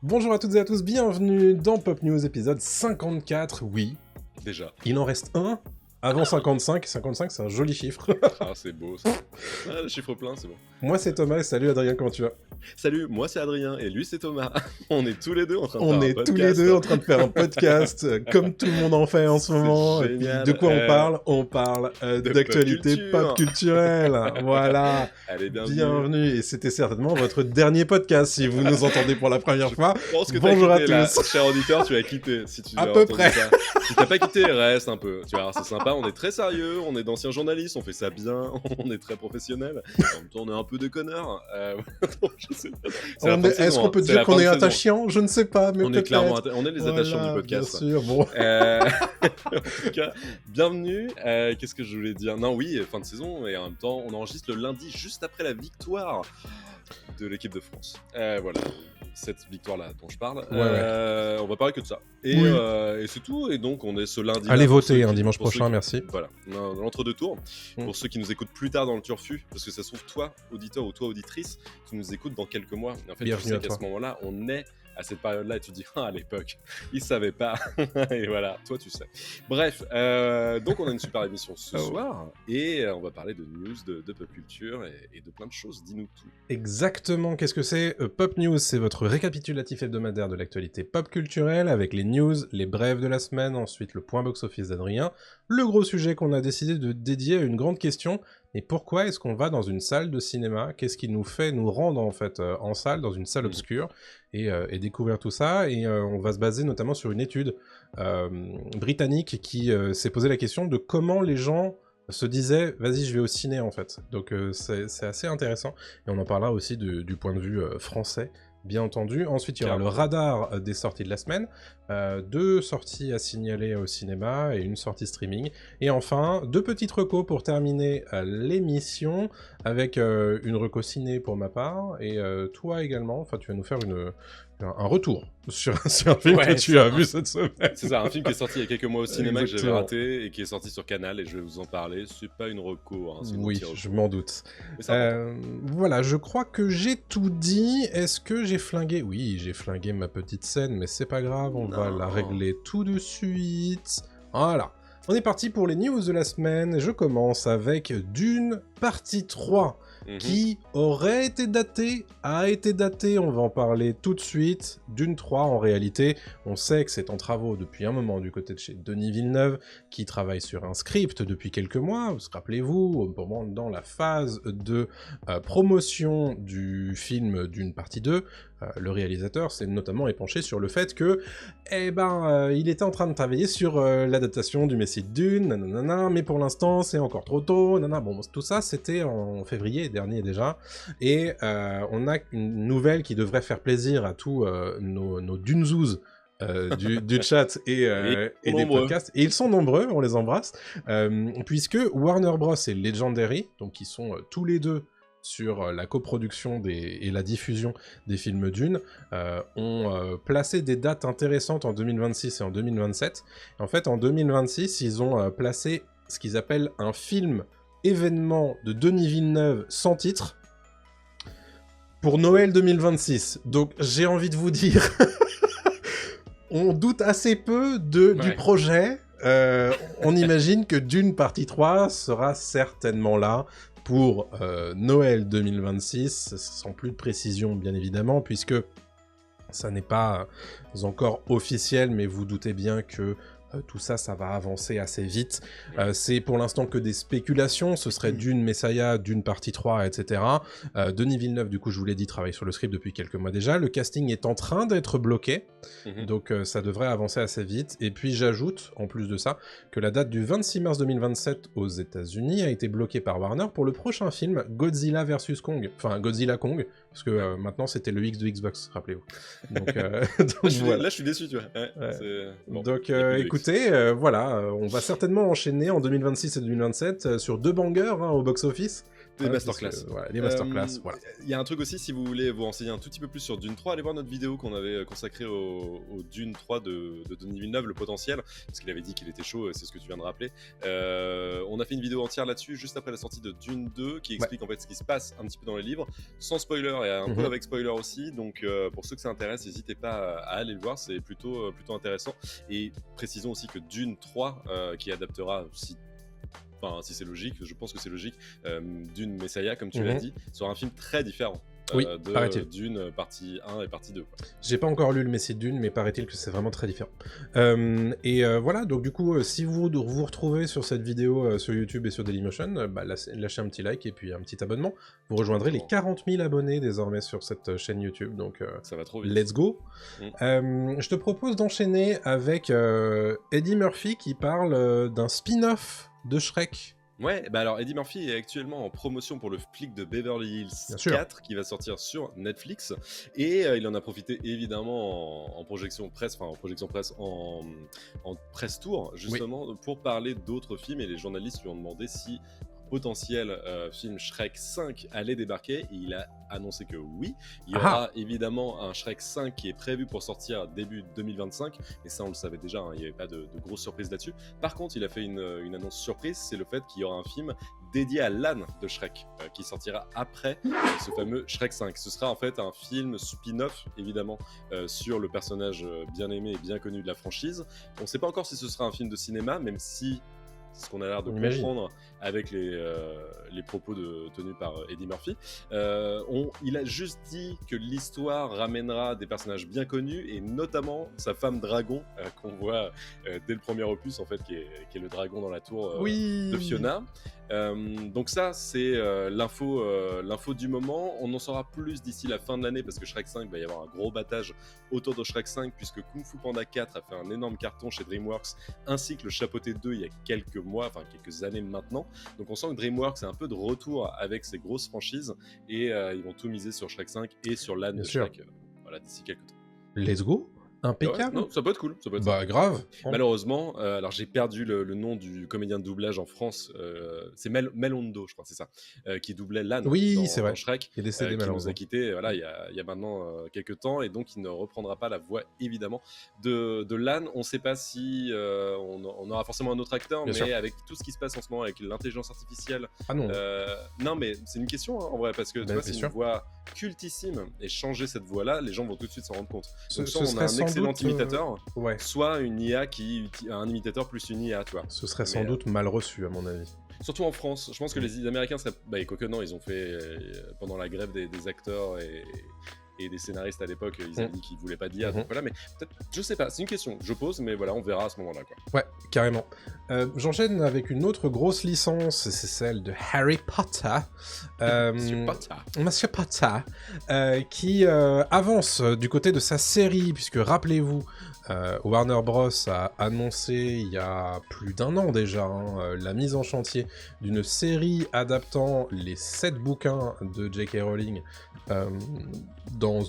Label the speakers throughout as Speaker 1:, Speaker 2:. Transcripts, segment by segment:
Speaker 1: Bonjour à toutes et à tous, bienvenue dans Pop News épisode 54, oui.
Speaker 2: Déjà.
Speaker 1: Il en reste un avant 55, 55 c'est un joli chiffre.
Speaker 2: Ah, c'est beau ça. Ah, le chiffre plein, c'est bon.
Speaker 1: Moi c'est Thomas et salut Adrien, comment tu vas?
Speaker 2: Salut, moi c'est Adrien et lui c'est Thomas. On est tous les deux en train de faire
Speaker 1: On
Speaker 2: un
Speaker 1: est
Speaker 2: podcast.
Speaker 1: tous les deux en train de faire un podcast, comme tout le monde en fait en ce moment. Et puis, de quoi on parle? On parle d'actualité pop culturelle. Voilà.
Speaker 2: Allez,
Speaker 1: Bienvenue. Et c'était certainement votre dernier podcast si vous nous entendez pour la première fois.
Speaker 2: Je pense que
Speaker 1: bonjour
Speaker 2: quitté,
Speaker 1: à tous.
Speaker 2: Là, cher auditeur, tu as quitté si tu
Speaker 1: à
Speaker 2: as
Speaker 1: peu
Speaker 2: entendu
Speaker 1: près.
Speaker 2: Ça. Si t'as pas quitté, reste un peu. Tu vois, c'est sympa, on est très sérieux, on est d'anciens journalistes, on fait ça bien, on est très professionnels. En même temps, on est un peu des connards. Je sais pas.
Speaker 1: Est-ce qu'on peut dire qu'on est attachant? Je ne sais pas, mais
Speaker 2: on est clairement on est les attachants du podcast.
Speaker 1: Bien sûr, bon.
Speaker 2: En tout cas, bienvenue. Qu'est-ce que je voulais dire? Non, oui, fin de saison, et en même temps, on enregistre le lundi juste après la victoire de l'équipe de France. Voilà, cette victoire-là dont je parle. On va parler que de ça. Et,
Speaker 1: oui.
Speaker 2: Et c'est tout. Et donc, on est ce lundi.
Speaker 1: Allez voter dimanche prochain, merci.
Speaker 2: Voilà, dans l'entre-deux tours. Pour ceux qui nous écoutent plus tard dans le turfu, parce que ça se trouve, toi, auditeur ou toi, auditrice, qui nous écoute dans quelques mois. En fait,
Speaker 1: bienvenue
Speaker 2: tu sais qu'à ce moment-là, on est à cette période-là et tu te dis, à l'époque, ils savaient pas. Et voilà, toi, tu sais. Bref, donc on a une super émission ce soir et on va parler de news, de pop culture et de plein de choses. Dis-nous tout.
Speaker 1: Exactement, qu'est-ce que c'est? Pop News, c'est votre récapitulatif hebdomadaire de l'actualité pop culturelle avec les news, les brèves de la semaine, ensuite le point box-office d'Adrien, le gros sujet qu'on a décidé de dédier à une grande question. Et pourquoi est-ce qu'on va dans une salle de cinéma? Qu'est-ce qui nous fait nous rendre en fait en salle, dans une salle obscure et découvrir tout ça? Et on va se baser notamment sur une étude britannique qui s'est posé la question de comment les gens se disaient « vas-y, je vais au ciné » en fait. Donc c'est assez intéressant. Et on en parlera aussi du point de vue français, bien entendu. Ensuite, il y aura le radar des sorties de la semaine. 2 sorties à signaler au cinéma et une sortie streaming. Et enfin, 2 petites recos pour terminer l'émission, avec une reco ciné pour ma part, et toi également, enfin tu vas nous faire un retour sur un film que tu as vu cette semaine.
Speaker 2: C'est ça, un film qui est sorti il y a quelques mois au cinéma. Exactement. Que j'avais raté et qui est sorti sur Canal, et je vais vous en parler. C'est pas une reco, hein,
Speaker 1: oui, je m'en doute. Voilà, je crois que j'ai tout dit. Est-ce que j'ai flingué? Oui, j'ai flingué ma petite scène, mais c'est pas grave, on va la régler tout de suite. Voilà. On est parti pour les news de la semaine. Je commence avec Dune partie 3. Qui aurait été daté, a été daté, on va en parler tout de suite. Dune 3, en réalité, on sait que c'est en travaux depuis un moment du côté de chez Denis Villeneuve, qui travaille sur un script depuis quelques mois, rappelez-vous, au moment dans la phase de promotion du film Dune partie 2, le réalisateur s'est notamment épanché sur le fait que, il était en train de travailler sur l'adaptation du Messie de Dune, nanana, mais pour l'instant c'est encore trop tôt, nanana. Bon, tout ça c'était en février dernier déjà, et on a une nouvelle qui devrait faire plaisir à tous nos Dunezouz du chat et des podcasts, et ils sont nombreux, on les embrasse, puisque Warner Bros et Legendary, donc qui sont tous les deux sur la coproduction et la diffusion des films Dune, ont placé des dates intéressantes en 2026 et en 2027. En fait, en 2026, ils ont placé ce qu'ils appellent un film événement de Denis Villeneuve sans titre pour Noël 2026. Donc, j'ai envie de vous dire, on doute assez peu du projet. On imagine que Dune partie 3 sera certainement là pour Noël 2026, sans plus de précision bien évidemment, puisque ça n'est pas encore officiel, mais vous doutez bien que tout ça, ça va avancer assez vite. C'est pour l'instant que des spéculations, ce serait Dune Messiah, Dune partie 3, etc. Denis Villeneuve, du coup, je vous l'ai dit, travaille sur le script depuis quelques mois déjà. Le casting est en train d'être bloqué, donc ça devrait avancer assez vite. Et puis j'ajoute, en plus de ça, que la date du 26 mars 2027 aux États-Unis a été bloquée par Warner pour le prochain film Godzilla vs Kong, enfin Godzilla Kong, parce que maintenant c'était le X de Xbox, rappelez-vous. Donc,
Speaker 2: là, je suis déçu, tu vois.
Speaker 1: Bon, donc écoutez, voilà, on va certainement enchaîner en 2026 et 2027 sur 2 bangers au box-office,
Speaker 2: Des masterclass.
Speaker 1: Voilà, des masterclass, voilà.
Speaker 2: Il y a un truc aussi, si vous voulez vous renseigner un tout petit peu plus sur Dune 3, allez voir notre vidéo qu'on avait consacrée au Dune 3 de Denis Villeneuve, le potentiel, parce qu'il avait dit qu'il était chaud, c'est ce que tu viens de rappeler. On a fait une vidéo entière là-dessus, juste après la sortie de Dune 2, qui explique en fait ce qui se passe un petit peu dans les livres, sans spoiler et un peu avec spoiler aussi, donc pour ceux que ça intéresse, n'hésitez pas à aller le voir, c'est plutôt intéressant. Et précisons aussi que Dune 3, qui adaptera, si c'est logique, je pense que c'est logique, Dune Messiah, comme tu l'as dit, sera un film très différent. De Dune partie 1 et partie 2.
Speaker 1: J'ai pas encore lu le Messie de Dune, mais paraît-il que c'est vraiment très différent. Voilà, donc du coup, si vous vous retrouvez sur cette vidéo sur YouTube et sur Dailymotion, lâchez un petit like et puis un petit abonnement. Vous rejoindrez les 40 000 abonnés désormais sur cette chaîne YouTube, donc
Speaker 2: ça va trop vite.
Speaker 1: Let's go. Je te propose d'enchaîner avec Eddie Murphy qui parle d'un spin-off de Shrek.
Speaker 2: Ouais, alors Eddie Murphy est actuellement en promotion pour le flic de Beverly Hills 4 qui va sortir sur Netflix et il en a profité évidemment en projection presse, en presse tour justement pour parler d'autres films et les journalistes lui ont demandé si potentiel film Shrek 5 allait débarquer et il a annoncé que oui. Il y aura évidemment un Shrek 5 qui est prévu pour sortir début 2025 et ça on le savait déjà, il n'y avait pas de grosse surprise là-dessus. Par contre il a fait une annonce surprise, c'est le fait qu'il y aura un film dédié à l'âne de Shrek qui sortira après ce fameux Shrek 5. Ce sera en fait un film spin-off évidemment sur le personnage bien aimé et bien connu de la franchise. On ne sait pas encore si ce sera un film de cinéma, même si c'est ce qu'on a l'air de comprendre avec les propos tenus par Eddie Murphy. Il a juste dit que l'histoire ramènera des personnages bien connus et notamment sa femme dragon qu'on voit dès le premier opus en fait qui est le dragon dans la tour de Fiona. Donc ça c'est l'info du moment. On en saura plus d'ici la fin de l'année parce que Shrek 5 va y avoir un gros battage autour de Shrek 5 puisque Kung Fu Panda 4 a fait un énorme carton chez DreamWorks ainsi que le Chapeauté 2 il y a quelques années maintenant. Donc on sent que DreamWorks est un peu de retour avec ses grosses franchises et ils vont tout miser sur Shrek 5 et sur l'âne de Shrek d'ici quelques temps.
Speaker 1: Let's go. Impeccable.
Speaker 2: Ouais, non, ça peut être cool.
Speaker 1: Grave.
Speaker 2: Malheureusement, alors j'ai perdu le nom du comédien de doublage en France. C'est Melondo, je crois, c'est ça, qui doublait l'âne dans Shrek.
Speaker 1: Il est décédé
Speaker 2: qui nous a quitté. Voilà, il y a maintenant quelques temps, et donc il ne reprendra pas la voix évidemment de l'âne. On ne sait pas si on aura forcément un autre acteur, mais avec tout ce qui se passe en ce moment avec l'intelligence artificielle. Non, mais c'est une question en vrai parce que tu vois, c'est une voix cultissime et changer cette voix-là, les gens vont tout de suite s'en rendre compte. Donc, soit on a un excellent imitateur, soit une IA un imitateur plus une IA, tu vois.
Speaker 1: Ce serait sans doute mal reçu à mon avis.
Speaker 2: Surtout en France, je pense que les Américains seraient... quoique non, ils ont fait pendant la grève des acteurs et des scénaristes à l'époque, ils avaient dit qu'ils voulaient pas d'IA, donc voilà, mais peut-être, je sais pas, c'est une question, je pose, mais voilà, on verra à ce moment-là, quoi.
Speaker 1: Ouais, carrément. J'enchaîne avec une autre grosse licence, c'est celle de Harry Potter. Monsieur Potter, qui avance du côté de sa série, puisque rappelez-vous, Warner Bros a annoncé il y a plus d'un an déjà la mise en chantier d'une série adaptant les 7 bouquins de J.K. Rowling dans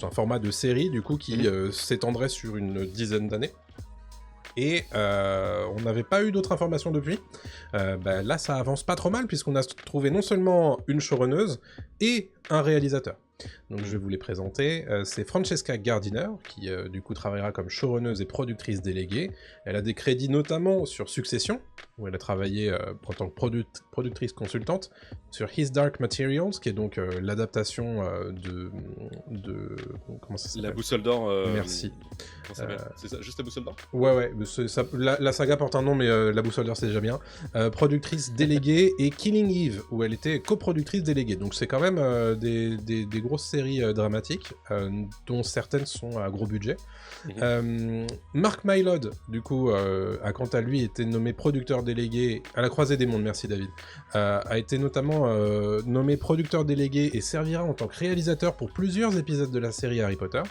Speaker 1: un format de série qui s'étendrait sur une dizaine d'années. Et on n'avait pas eu d'autres informations depuis. Là, ça avance pas trop mal puisqu'on a trouvé non seulement une showrunneuse et un réalisateur. Donc je vais vous les présenter. C'est Francesca Gardiner qui du coup travaillera comme showrunneuse et productrice déléguée. Elle a des crédits notamment sur Succession, où elle a travaillé en tant que productrice consultante, sur His Dark Materials, qui est donc l'adaptation de... Comment ça s'appelle ?
Speaker 2: La Boussole d'Or.
Speaker 1: Merci.
Speaker 2: Comment ça s'appelle ? C'est ça, juste la Boussole d'Or ?
Speaker 1: Ouais, la saga porte un nom, mais la Boussole d'Or c'est déjà bien. Productrice déléguée et Killing Eve, où elle était coproductrice déléguée. Donc c'est quand même des grosses séries dramatiques, dont certaines sont à gros budget. Mark Mylod, du coup, a quant à lui été nommé producteur délégué à la Croisée des Mondes, merci David, a été notamment nommé producteur délégué et servira en tant que réalisateur pour plusieurs épisodes de la série Harry Potter.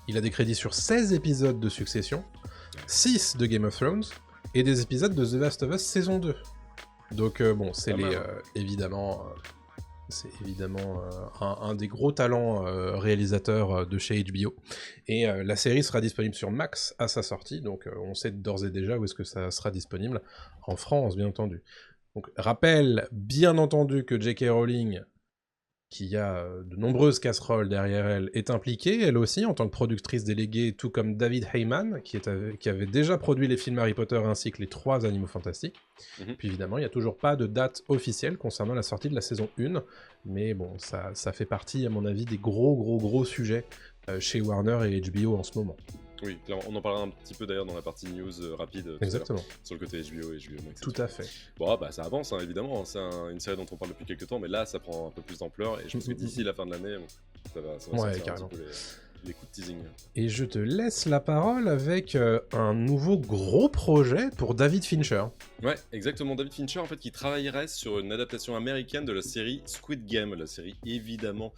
Speaker 1: Il a des crédits sur 16 épisodes de Succession, 6 de Game of Thrones, et des épisodes de The Last of Us saison 2. Donc c'est évidemment... C'est évidemment un des gros talents réalisateurs de chez HBO. Et la série sera disponible sur Max à sa sortie, donc on sait d'ores et déjà où est-ce que ça sera disponible. En France, bien entendu. Donc, rappelle bien entendu que J.K. Rowling, qui a de nombreuses casseroles derrière elle, est impliquée, elle aussi, en tant que productrice déléguée, tout comme David Heyman, qui avait déjà produit les films Harry Potter ainsi que les 3 Animaux Fantastiques. Puis évidemment, il n'y a toujours pas de date officielle concernant la sortie de la saison 1, mais bon, ça fait partie, à mon avis, des gros sujets chez Warner et HBO en ce moment.
Speaker 2: Oui, clairement. On en parlera un petit peu d'ailleurs dans la partie news rapide
Speaker 1: Exactement.
Speaker 2: Sur le côté HBO et HBO Max.
Speaker 1: Tout à fait.
Speaker 2: Bon, bah ça avance, hein, évidemment. C'est une série dont on parle depuis quelques temps, mais là, ça prend un peu plus d'ampleur. Et je pense que d'ici la fin de l'année, ça va sortir un petit peu les coups de teasing.
Speaker 1: Et je te laisse la parole avec un nouveau gros projet pour David Fincher.
Speaker 2: Ouais, exactement. David Fincher, en fait, qui travaillerait sur une adaptation américaine de la série Squid Game, la série évidemment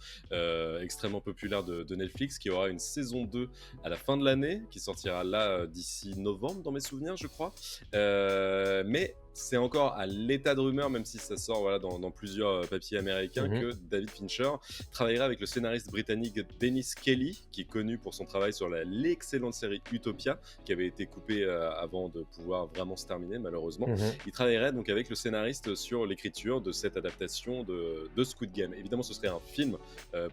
Speaker 2: extrêmement populaire de Netflix, qui aura une saison 2 à la fin de l'année, qui sortira là d'ici novembre, dans mes souvenirs, je crois. Mais c'est encore à l'état de rumeur, même si ça sort dans plusieurs papiers américains, que David Fincher travaillerait avec le scénariste britannique Dennis Kelly, qui est connu pour son travail sur l'excellente série Utopia, qui avait été coupée avant de pouvoir vraiment se terminer, malheureusement. Il travaillerait donc avec le scénariste sur l'écriture de cette adaptation de Squid Game. Évidemment, ce serait un film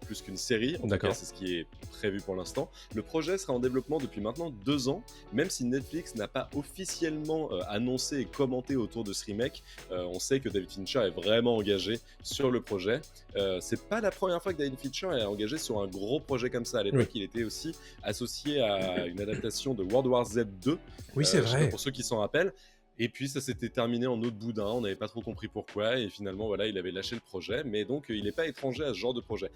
Speaker 2: plus qu'une série. En tout cas, c'est ce qui est prévu pour l'instant. Le projet sera en développement depuis maintenant 2 ans, même si Netflix n'a pas officiellement annoncé et commenté autour de ce remake. On sait que David Fincher est vraiment engagé sur le projet. C'est pas la première fois que David Fincher est engagé sur un gros projet comme ça. À l'époque, il était aussi associé à une adaptation de World War Z 2.
Speaker 1: Oui, c'est vrai.
Speaker 2: Pour ceux qui s'en rappellent. Et puis ça s'était terminé en eau de boudin, on n'avait pas trop compris pourquoi, et finalement voilà, il avait lâché le projet, mais donc il n'est pas étranger à ce genre de projet.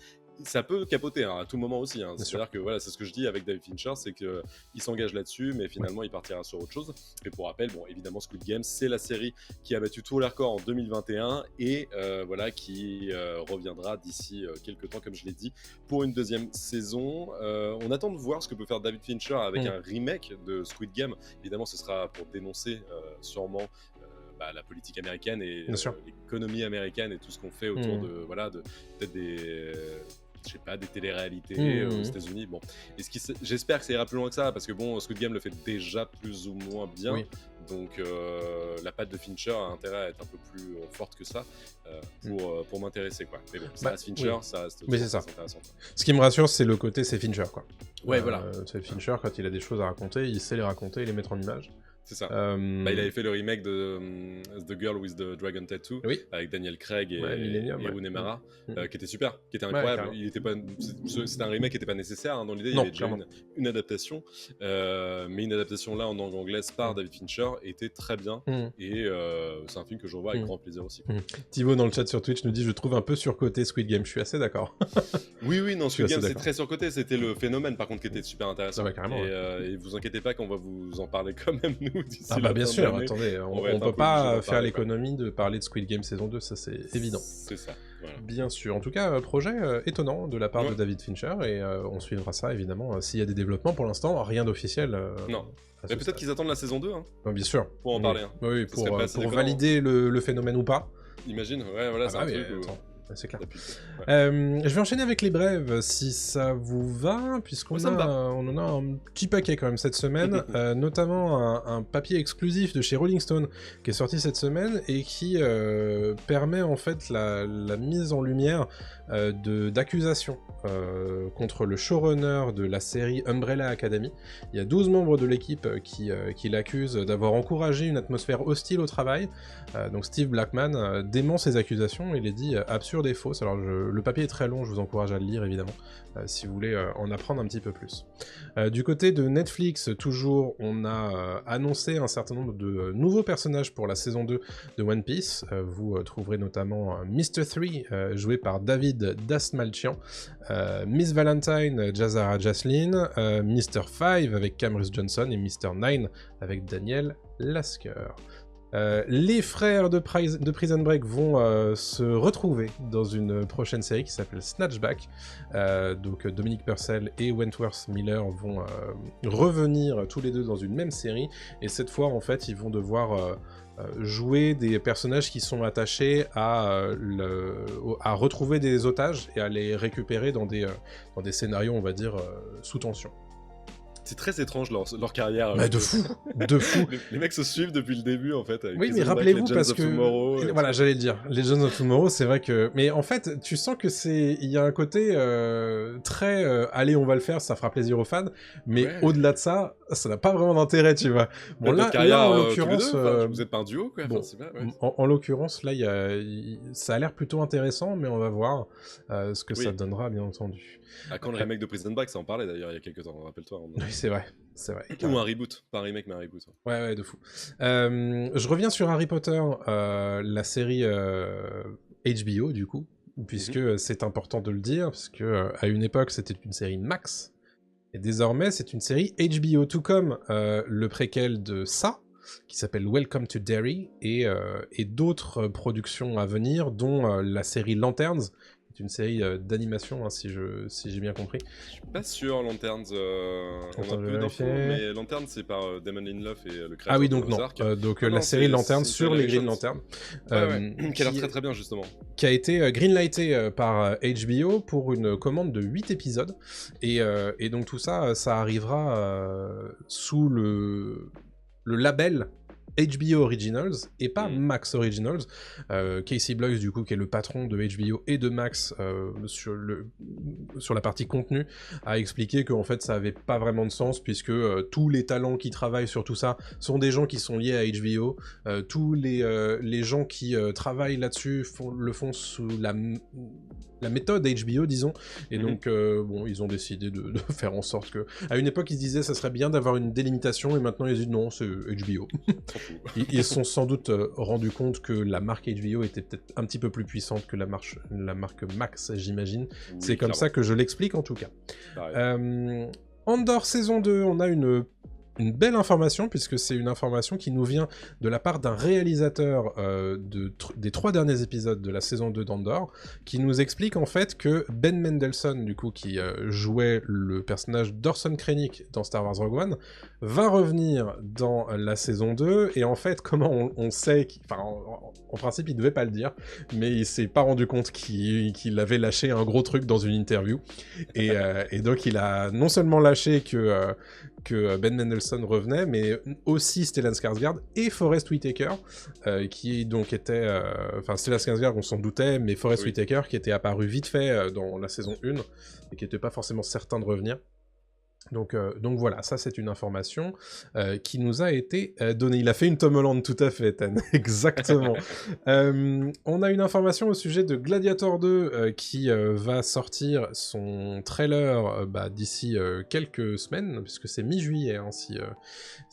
Speaker 2: Ça peut capoter à tout moment aussi, c'est-à-dire que voilà, c'est ce que je dis avec David Fincher, c'est qu'il s'engage là-dessus, mais finalement il partira sur autre chose. Et pour rappel, bon évidemment Squid Game, c'est la série qui a battu tous les records en 2021, et voilà, qui reviendra d'ici quelques temps, comme je l'ai dit, pour une 2e saison. On attend de voir ce que peut faire David Fincher avec un remake de Squid Game. Évidemment ce sera pour dénoncer sûrement la politique américaine et l'économie américaine et tout ce qu'on fait autour de peut-être des je sais pas, des téléréalités aux États-Unis. Bon, j'espère que ça ira plus loin que ça, parce que bon, Squid Game le fait déjà plus ou moins bien. Donc la patte de Fincher a intérêt à être un peu plus forte que ça pour m'intéresser, quoi. Mais bon, ça reste Fincher, ça reste intéressant.
Speaker 1: Ce qui me rassure, c'est le côté, c'est Fincher, quoi.
Speaker 2: Ouais, voilà.
Speaker 1: C'est Fincher, quand il a des choses à raconter, il sait les raconter et les mettre en image.
Speaker 2: C'est ça. Il avait fait le remake de The Girl with the Dragon Tattoo avec Daniel Craig et Rooney Mara, qui était super, qui était incroyable. C'était un remake qui n'était pas nécessaire dans l'idée. Il y avait déjà une adaptation, mais une adaptation là en langue anglaise par David Fincher était très bien. Et c'est un film que je revois avec grand plaisir aussi.
Speaker 1: Thibaut dans le chat sur Twitch nous dit: je trouve un peu surcoté Squid Game. Je suis assez d'accord.
Speaker 2: Oui, non, Squid Game c'est très surcoté. C'était le phénomène par contre qui était super intéressant. Et vous inquiétez pas qu'on va vous en parler quand même nous.
Speaker 1: Bien sûr, attendez, on peut pas faire l'économie de parler de Squid Game saison 2, ça c'est évident.
Speaker 2: C'est ça, voilà.
Speaker 1: Bien sûr, en tout cas, projet étonnant de la part de David Fincher, et on suivra ça évidemment s'il y a des développements. Pour l'instant, rien d'officiel.
Speaker 2: Non, mais peut-être qu'ils attendent la saison 2,
Speaker 1: bien sûr.
Speaker 2: Pour en parler.
Speaker 1: Oui, pour valider le phénomène ou pas.
Speaker 2: Imagine, voilà, c'est un truc
Speaker 1: c'est clair. Je vais enchaîner avec les brèves, si ça vous va, puisqu'on on en a un petit paquet quand même cette semaine, notamment un papier exclusif de chez Rolling Stone qui est sorti cette semaine et qui permet en fait la mise en lumière d'accusations contre le showrunner de la série Umbrella Academy. Il y a 12 membres de l'équipe qui l'accusent d'avoir encouragé une atmosphère hostile au travail. Donc Steve Blackman dément ces accusations et les dit absurdes et fausses. Alors le papier est très long, je vous encourage à le lire évidemment, si vous voulez en apprendre un petit peu plus. Du côté de Netflix, toujours, on a annoncé un certain nombre de nouveaux personnages pour la saison 2 de One Piece. Vous trouverez notamment Mr. 3, joué par David Dastmalchian, Miss Valentine, Jazara Jaslyn, Mr. 5 avec Camrus Johnson et Mr. 9 avec Daniel Lasker. Les frères de Prison Break vont se retrouver dans une prochaine série qui s'appelle Snatchback. Donc Dominic Purcell et Wentworth Miller vont revenir tous les deux dans une même série, et cette fois en fait ils vont devoir jouer des personnages qui sont attachés à retrouver des otages et à les récupérer dans des scénarios on va dire sous tension.
Speaker 2: C'est très étrange leur carrière.
Speaker 1: Bah, de fou, de fou.
Speaker 2: Les mecs se suivent depuis le début en fait.
Speaker 1: Oui, mais rappelez-vous parce que voilà, j'allais le dire, Legends of Tomorrow, c'est vrai que, mais en fait, tu sens que il y a un côté très, allez, on va le faire, ça fera plaisir aux fans, mais au-delà de ça, ça n'a pas vraiment d'intérêt, tu vois. Bon là en l'occurrence,
Speaker 2: vous êtes pas un duo quoi.
Speaker 1: Bon,
Speaker 2: enfin,
Speaker 1: en l'occurrence, là, ça a l'air plutôt intéressant, mais on va voir ce que ça donnera, bien entendu.
Speaker 2: Quand le remake de Prison Break, ça en parlait d'ailleurs il y a quelques temps, rappelle-toi.
Speaker 1: Oui, c'est vrai.
Speaker 2: Ou un reboot, pas un remake mais un reboot.
Speaker 1: Ouais, de fou. Je reviens sur Harry Potter, la série HBO du coup, puisque c'est important de le dire, parce que à une époque c'était une série Max, et désormais c'est une série HBO, tout comme le préquel de ça, qui s'appelle Welcome to Derry, et d'autres productions à venir, dont la série Lanterns, une série d'animation, hein, si j'ai bien compris.
Speaker 2: Je suis pas sûr, Lanterns, on a peu d'infos, mais Lanterns c'est par Damon Lindelof et le créateur.
Speaker 1: Ah oui, donc non. Donc la série Lanterns sur les Green Lanterns.
Speaker 2: Qui a l'air très très bien justement.
Speaker 1: Qui a été greenlighté par HBO pour une commande de 8 épisodes. Et donc tout ça, ça arrivera sous le label HBO Originals et pas Max Originals. Casey Bloys, du coup, qui est le patron de HBO et de Max sur la partie contenu, a expliqué qu'en fait ça avait pas vraiment de sens, puisque tous les talents qui travaillent sur tout ça sont des gens qui sont liés à HBO. Tous les gens qui travaillent là-dessus le font sous la méthode HBO, disons, et donc bon, ils ont décidé de faire en sorte que, à une époque ils se disaient ça serait bien d'avoir une délimitation, et maintenant ils disent non, c'est HBO. Ils se sont sans doute rendus compte que la marque HBO était peut-être un petit peu plus puissante que la marque Max, j'imagine. Oui, c'est comme ça que je l'explique en tout cas. Andor saison 2, on a une belle information, puisque c'est une information qui nous vient de la part d'un réalisateur des 3 derniers épisodes de la saison 2 d'Andor, qui nous explique en fait que Ben Mendelsohn, du coup, qui jouait le personnage d'Orson Krennic dans Star Wars Rogue One, va revenir dans la saison 2, et en fait, comment on sait, en principe, il devait pas le dire, mais il s'est pas rendu compte qu'il avait lâché un gros truc dans une interview, et donc il a non seulement lâché que Ben Mendelsohn revenait, mais aussi Stellan Skarsgård et Forest Whitaker, qui donc était... Enfin, Stellan Skarsgård, on s'en doutait, mais Forest Whitaker, qui était apparu vite fait dans la saison 1, et qui n'était pas forcément certain de revenir. Donc voilà, ça c'est une information qui nous a été donnée. Il a fait une Tom Holland, tout à fait, Tan. Exactement. On a une information au sujet de Gladiator 2 qui va sortir son trailer d'ici quelques semaines, puisque c'est mi-juillet, hein,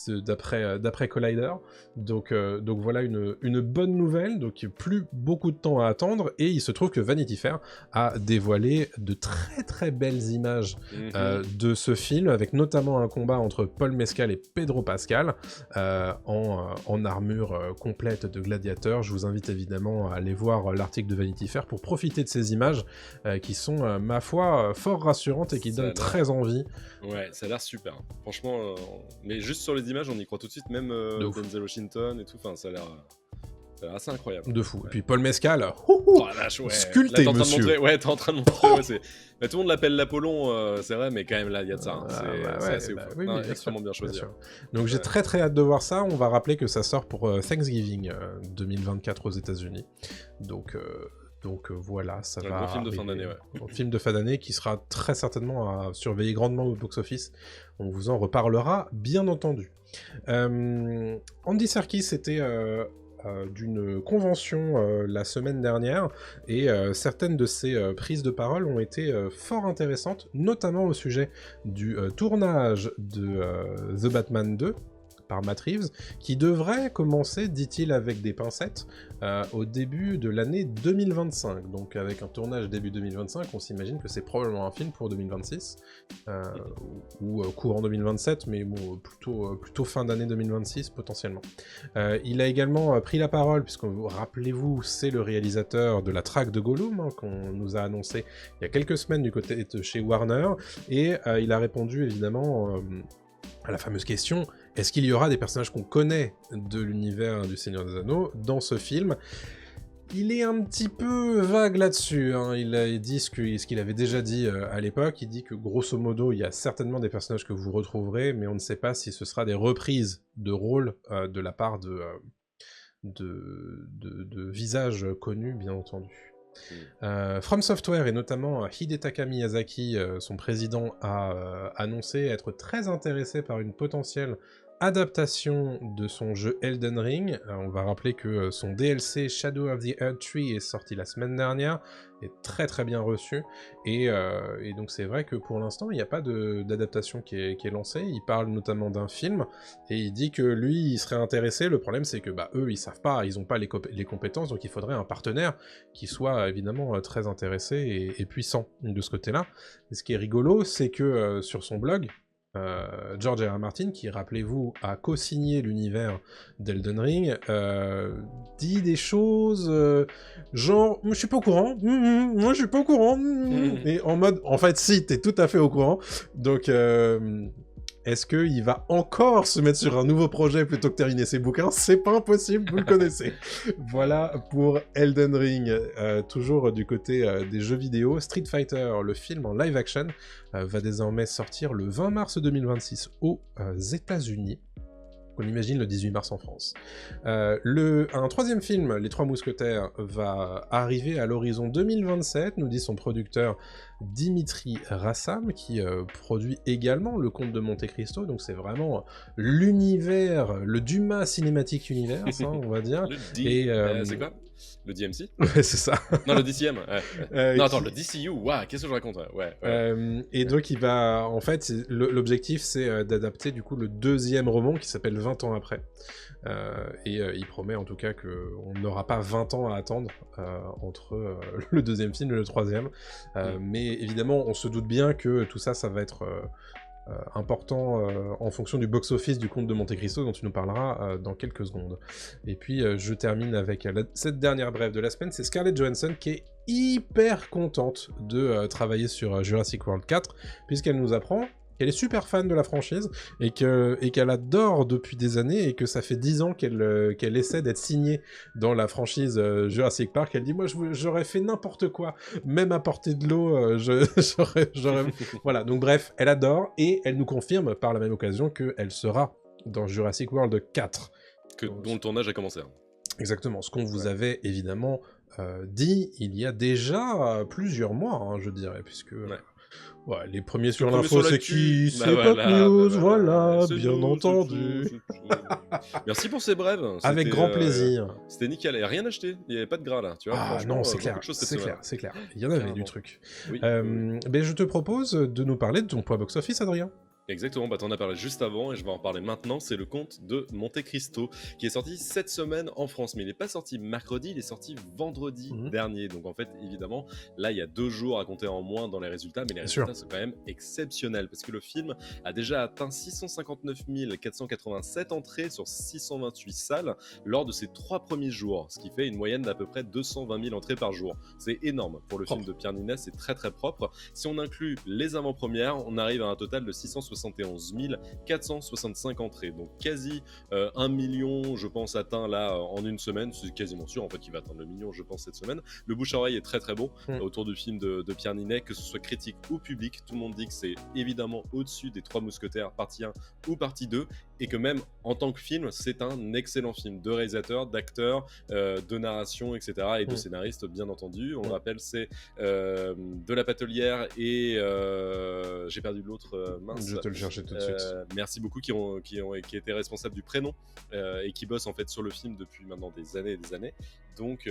Speaker 1: d'après Collider. Donc voilà une bonne nouvelle, donc plus beaucoup de temps à attendre, et il se trouve que Vanity Fair a dévoilé de très très belles images de ce film, avec notamment un combat entre Paul Mescal et Pedro Pascal en armure complète de gladiateur. Je vous invite évidemment à aller voir l'article de Vanity Fair pour profiter de ces images qui sont, ma foi, fort rassurantes et qui donnent très envie.
Speaker 2: Ouais, ça a l'air super. Franchement, mais juste sur les images, on y croit tout de suite, même Denzel Washington et tout, enfin, ça a l'air assez incroyable.
Speaker 1: De fou. Ouais. Et puis Paul Mescal,
Speaker 2: sculpté,
Speaker 1: monsieur.
Speaker 2: T'es en train de montrer, bah, tout le monde l'appelle l'Apollon, c'est vrai, mais quand même là, il y a de ça. Hein. C'est assez ouf. Oui, extrêmement bien choisi. Bien
Speaker 1: donc j'ai très très hâte de voir ça. On va rappeler que ça sort pour Thanksgiving 2024 aux États-Unis. Donc voilà, ça va.
Speaker 2: Un film de fin d'année,
Speaker 1: Un film de fin d'année qui sera très certainement à surveiller grandement au box-office. On vous en reparlera, bien entendu. Andy Serkis était d'une convention la semaine dernière, et certaines de ses prises de parole ont été fort intéressantes, notamment au sujet du tournage de The Batman 2 par Matt Reeves, qui devrait commencer, dit-il avec des pincettes, au début de l'année 2025. Donc avec un tournage début 2025, on s'imagine que c'est probablement un film pour 2026, ou courant 2027, mais bon, plutôt fin d'année 2026 potentiellement. Il a également pris la parole, puisque rappelez-vous, c'est le réalisateur de la track de Gollum, hein, qu'on nous a annoncé il y a quelques semaines du côté de chez Warner, et il a répondu évidemment à la fameuse question: est-ce qu'il y aura des personnages qu'on connaît de l'univers du Seigneur des Anneaux dans ce film ? Il est un petit peu vague là-dessus, hein. Il dit ce qu'il avait déjà dit à l'époque. Il dit que grosso modo, il y a certainement des personnages que vous retrouverez, mais on ne sait pas si ce sera des reprises de rôles de la part de visages connus, bien entendu. From Software et notamment Hidetaka Miyazaki, son président, a annoncé être très intéressé par une potentielle adaptation de son jeu Elden Ring. On va rappeler que son DLC Shadow of the Earth Tree est sorti la semaine dernière, est très très bien reçu, et donc c'est vrai que pour l'instant il n'y a pas d'adaptation qui est lancée. Il parle notamment d'un film, et il dit que lui il serait intéressé. Le problème c'est que eux ils savent pas, ils ont pas les compétences, donc il faudrait un partenaire qui soit évidemment très intéressé et puissant de ce côté-là. Et ce qui est rigolo, c'est que sur son blog, George R. R. Martin, qui, rappelez-vous, a co-signé l'univers d'Elden Ring, dit des choses genre « je suis pas au courant, moi je suis pas au courant », et en mode « en fait si, t'es tout à fait au courant », donc est-ce qu'il va encore se mettre sur un nouveau projet plutôt que terminer ses bouquins? C'est pas impossible, vous le connaissez. Voilà pour Elden Ring. Toujours du côté des jeux vidéo, Street Fighter, le film en live action, va désormais sortir le 20 mars 2026 aux États-Unis. On imagine le 18 mars en France. Un troisième film, Les Trois Mousquetaires, va arriver à l'horizon 2027, nous dit son producteur Dimitri Rassam, qui produit également Le Comte de Monte Cristo, donc c'est vraiment l'univers, le Dumas Cinematic Universe, hein, on va dire.
Speaker 2: C'est quoi? Le DMC?
Speaker 1: Ouais, c'est ça.
Speaker 2: Non, le DCM. Non, attends, le DCU. Waouh, qu'est-ce que je raconte? Ouais.
Speaker 1: Donc, il va... En fait, l'objectif, c'est d'adapter, du coup, le deuxième roman qui s'appelle 20 ans après. Il promet, en tout cas, qu'on n'aura pas 20 ans à attendre entre le deuxième film et le troisième. Mais évidemment, on se doute bien que tout ça, ça va être... important en fonction du box-office du Comte de Monte Cristo dont tu nous parleras dans quelques secondes. Et puis je termine avec cette dernière brève de la semaine, c'est Scarlett Johansson qui est hyper contente de travailler sur Jurassic World 4, puisqu'elle nous apprend qu'elle est super fan de la franchise et qu'elle adore depuis des années, et que ça fait 10 ans qu'elle essaie d'être signée dans la franchise Jurassic Park. Elle dit « Moi, j'aurais fait n'importe quoi, même à portée de l'eau, j'aurais... » Voilà, donc bref, elle adore, et elle nous confirme par la même occasion qu'elle sera dans Jurassic World 4.
Speaker 2: Dont le tournage a commencé.
Speaker 1: Exactement, ce qu'on vous avait évidemment dit il y a déjà plusieurs mois, hein, je dirais, puisque... Ouais, les premiers sur l'info, c'est qui? C'est Pop News, voilà, bien entendu.
Speaker 2: Merci pour ces brèves.
Speaker 1: Avec grand plaisir.
Speaker 2: C'était nickel, et rien acheté, il n'y avait pas de gras là, tu vois.
Speaker 1: Ah non, c'est clair, c'est clair. Il y en avait du truc. Oui. Mais je te propose de nous parler de ton poids box-office, Adrien.
Speaker 2: Exactement, t'en as parlé juste avant et je vais en parler maintenant. C'est Le Comte de Monte Cristo qui est sorti cette semaine en France, mais il n'est pas sorti mercredi, il est sorti vendredi dernier. Donc en fait, évidemment, là il y a 2 jours à compter en moins dans les résultats, mais les résultats sont quand même exceptionnels parce que le film a déjà atteint 659 487 entrées sur 628 salles lors de ses 3 premiers jours, ce qui fait une moyenne d'à peu près 220 000 entrées par jour. C'est énorme pour le film de Pierre Niney, c'est très très propre. Si on inclut les avant-premières, on arrive à un total de 671 465 entrées, donc quasi 1 million, je pense, atteint là en une semaine. C'est quasiment sûr en fait qu'il va atteindre le million, je pense, cette semaine. Le bouche à oreille est très très bon autour du film de Pierre Niney, que ce soit critique ou public. Tout le monde dit que c'est évidemment au-dessus des Trois Mousquetaires partie 1 ou partie 2, et que même en tant que film, c'est un excellent film de réalisateur, d'acteur, de narration, etc. et de scénariste, bien entendu. On le rappelle, c'est De la Patelière et j'ai perdu l'autre, mince.
Speaker 1: Je vais te le chercher tout de suite.
Speaker 2: Merci beaucoup qui étaient responsables du prénom et qui bossent en fait sur le film depuis maintenant des années et des années. Donc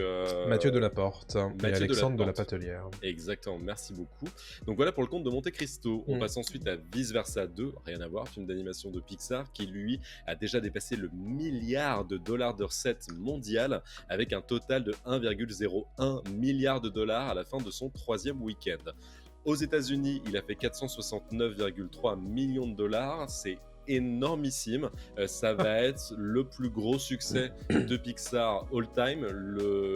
Speaker 1: Mathieu Delaporte et Alexandre de la Patelière.
Speaker 2: Exactement, merci beaucoup. Donc voilà pour Le Comte de Monte Cristo. On passe ensuite à Vice Versa 2, rien à voir, film d'animation de Pixar qui lui a déjà dépassé le $1 milliard de recettes mondiales avec un total de 1,01 milliard de dollars à la fin de son 3e week-end. Aux États-Unis, il a fait 469,3 millions de dollars. C'est énormissime. Ça va être le plus gros succès de Pixar all time.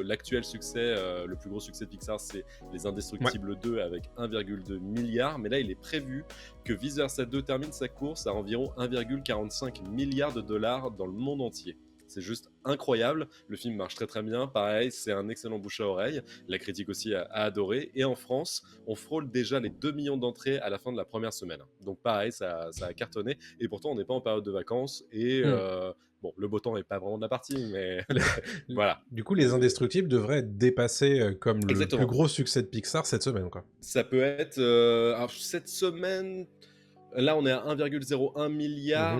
Speaker 2: L'actuel succès, le plus gros succès de Pixar, c'est Les Indestructibles 2 avec 1,2 milliard. Mais là, il est prévu que Vice Versa 2 termine sa course à environ 1,45 milliard de dollars dans le monde entier. C'est juste incroyable. Le film marche très très bien. Pareil, c'est un excellent bouche à oreille. La critique aussi a adoré. Et en France, on frôle déjà les 2 millions d'entrées à la fin de la première semaine. Donc pareil, ça a cartonné. Et pourtant, on n'est pas en période de vacances. Et bon, le beau temps n'est pas vraiment de la partie, mais voilà.
Speaker 1: Du coup, Les Indestructibles devraient être dépassés comme le
Speaker 2: Exactement.
Speaker 1: plus gros succès de Pixar cette semaine, quoi.
Speaker 2: Ça peut être... alors, cette semaine... Là, on est à 1,01 milliard.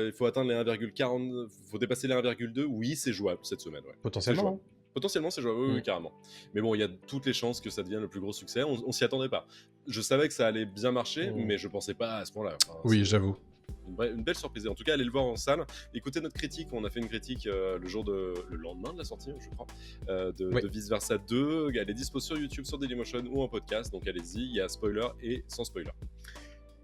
Speaker 2: Il faut atteindre les 1,40. Il faut dépasser les 1,2. Oui, c'est jouable cette semaine. Ouais.
Speaker 1: Potentiellement.
Speaker 2: Potentiellement, c'est jouable. Oui, carrément. Mais bon, il y a toutes les chances que ça devienne le plus gros succès. On s'y attendait pas. Je savais que ça allait bien marcher, mais je pensais pas à ce point-là. Enfin,
Speaker 1: oui, j'avoue.
Speaker 2: Une belle surprise. En tout cas, allez le voir en salle. Écoutez notre critique. On a fait une critique le lendemain de la sortie, je crois, de Vice Versa 2. Elle est dispo sur YouTube, sur Dailymotion ou en podcast. Donc allez-y. Il y a spoiler et sans spoiler.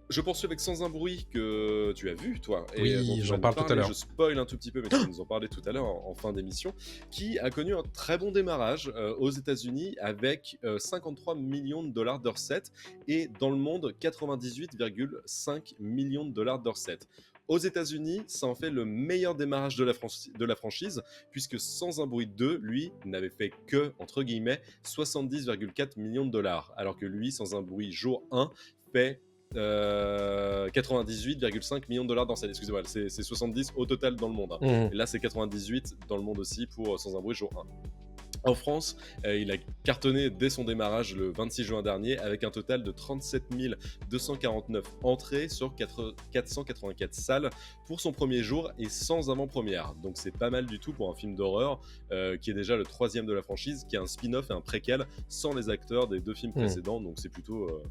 Speaker 2: Je poursuis avec Sans un bruit que tu as vu, toi.
Speaker 1: Oui, j'en parle tout à l'heure.
Speaker 2: Je spoil un tout petit peu, mais tu nous en parlais tout à l'heure en fin d'émission, qui a connu un très bon démarrage aux États-Unis avec 53 millions de dollars de recettes et dans le monde 98,5 millions de dollars de recettes. Aux États-Unis, ça en fait le meilleur démarrage de la franchise, puisque Sans un bruit 2, lui, n'avait fait que, entre guillemets, 70,4 millions de dollars, alors que lui, Sans un bruit jour 1, fait 98,5 millions de dollars dans cette... Excusez-moi, c'est 70 au total dans le monde. Et là, c'est 98 dans le monde aussi pour Sans un bruit jour 1. En France, il a cartonné dès son démarrage le 26 juin dernier avec un total de 37 249 entrées sur 484 salles pour son premier jour et sans avant-première. Donc c'est pas mal du tout pour un film d'horreur qui est déjà le 3e de la franchise, qui est un spin-off et un préquel sans les acteurs des 2 films précédents. Donc c'est plutôt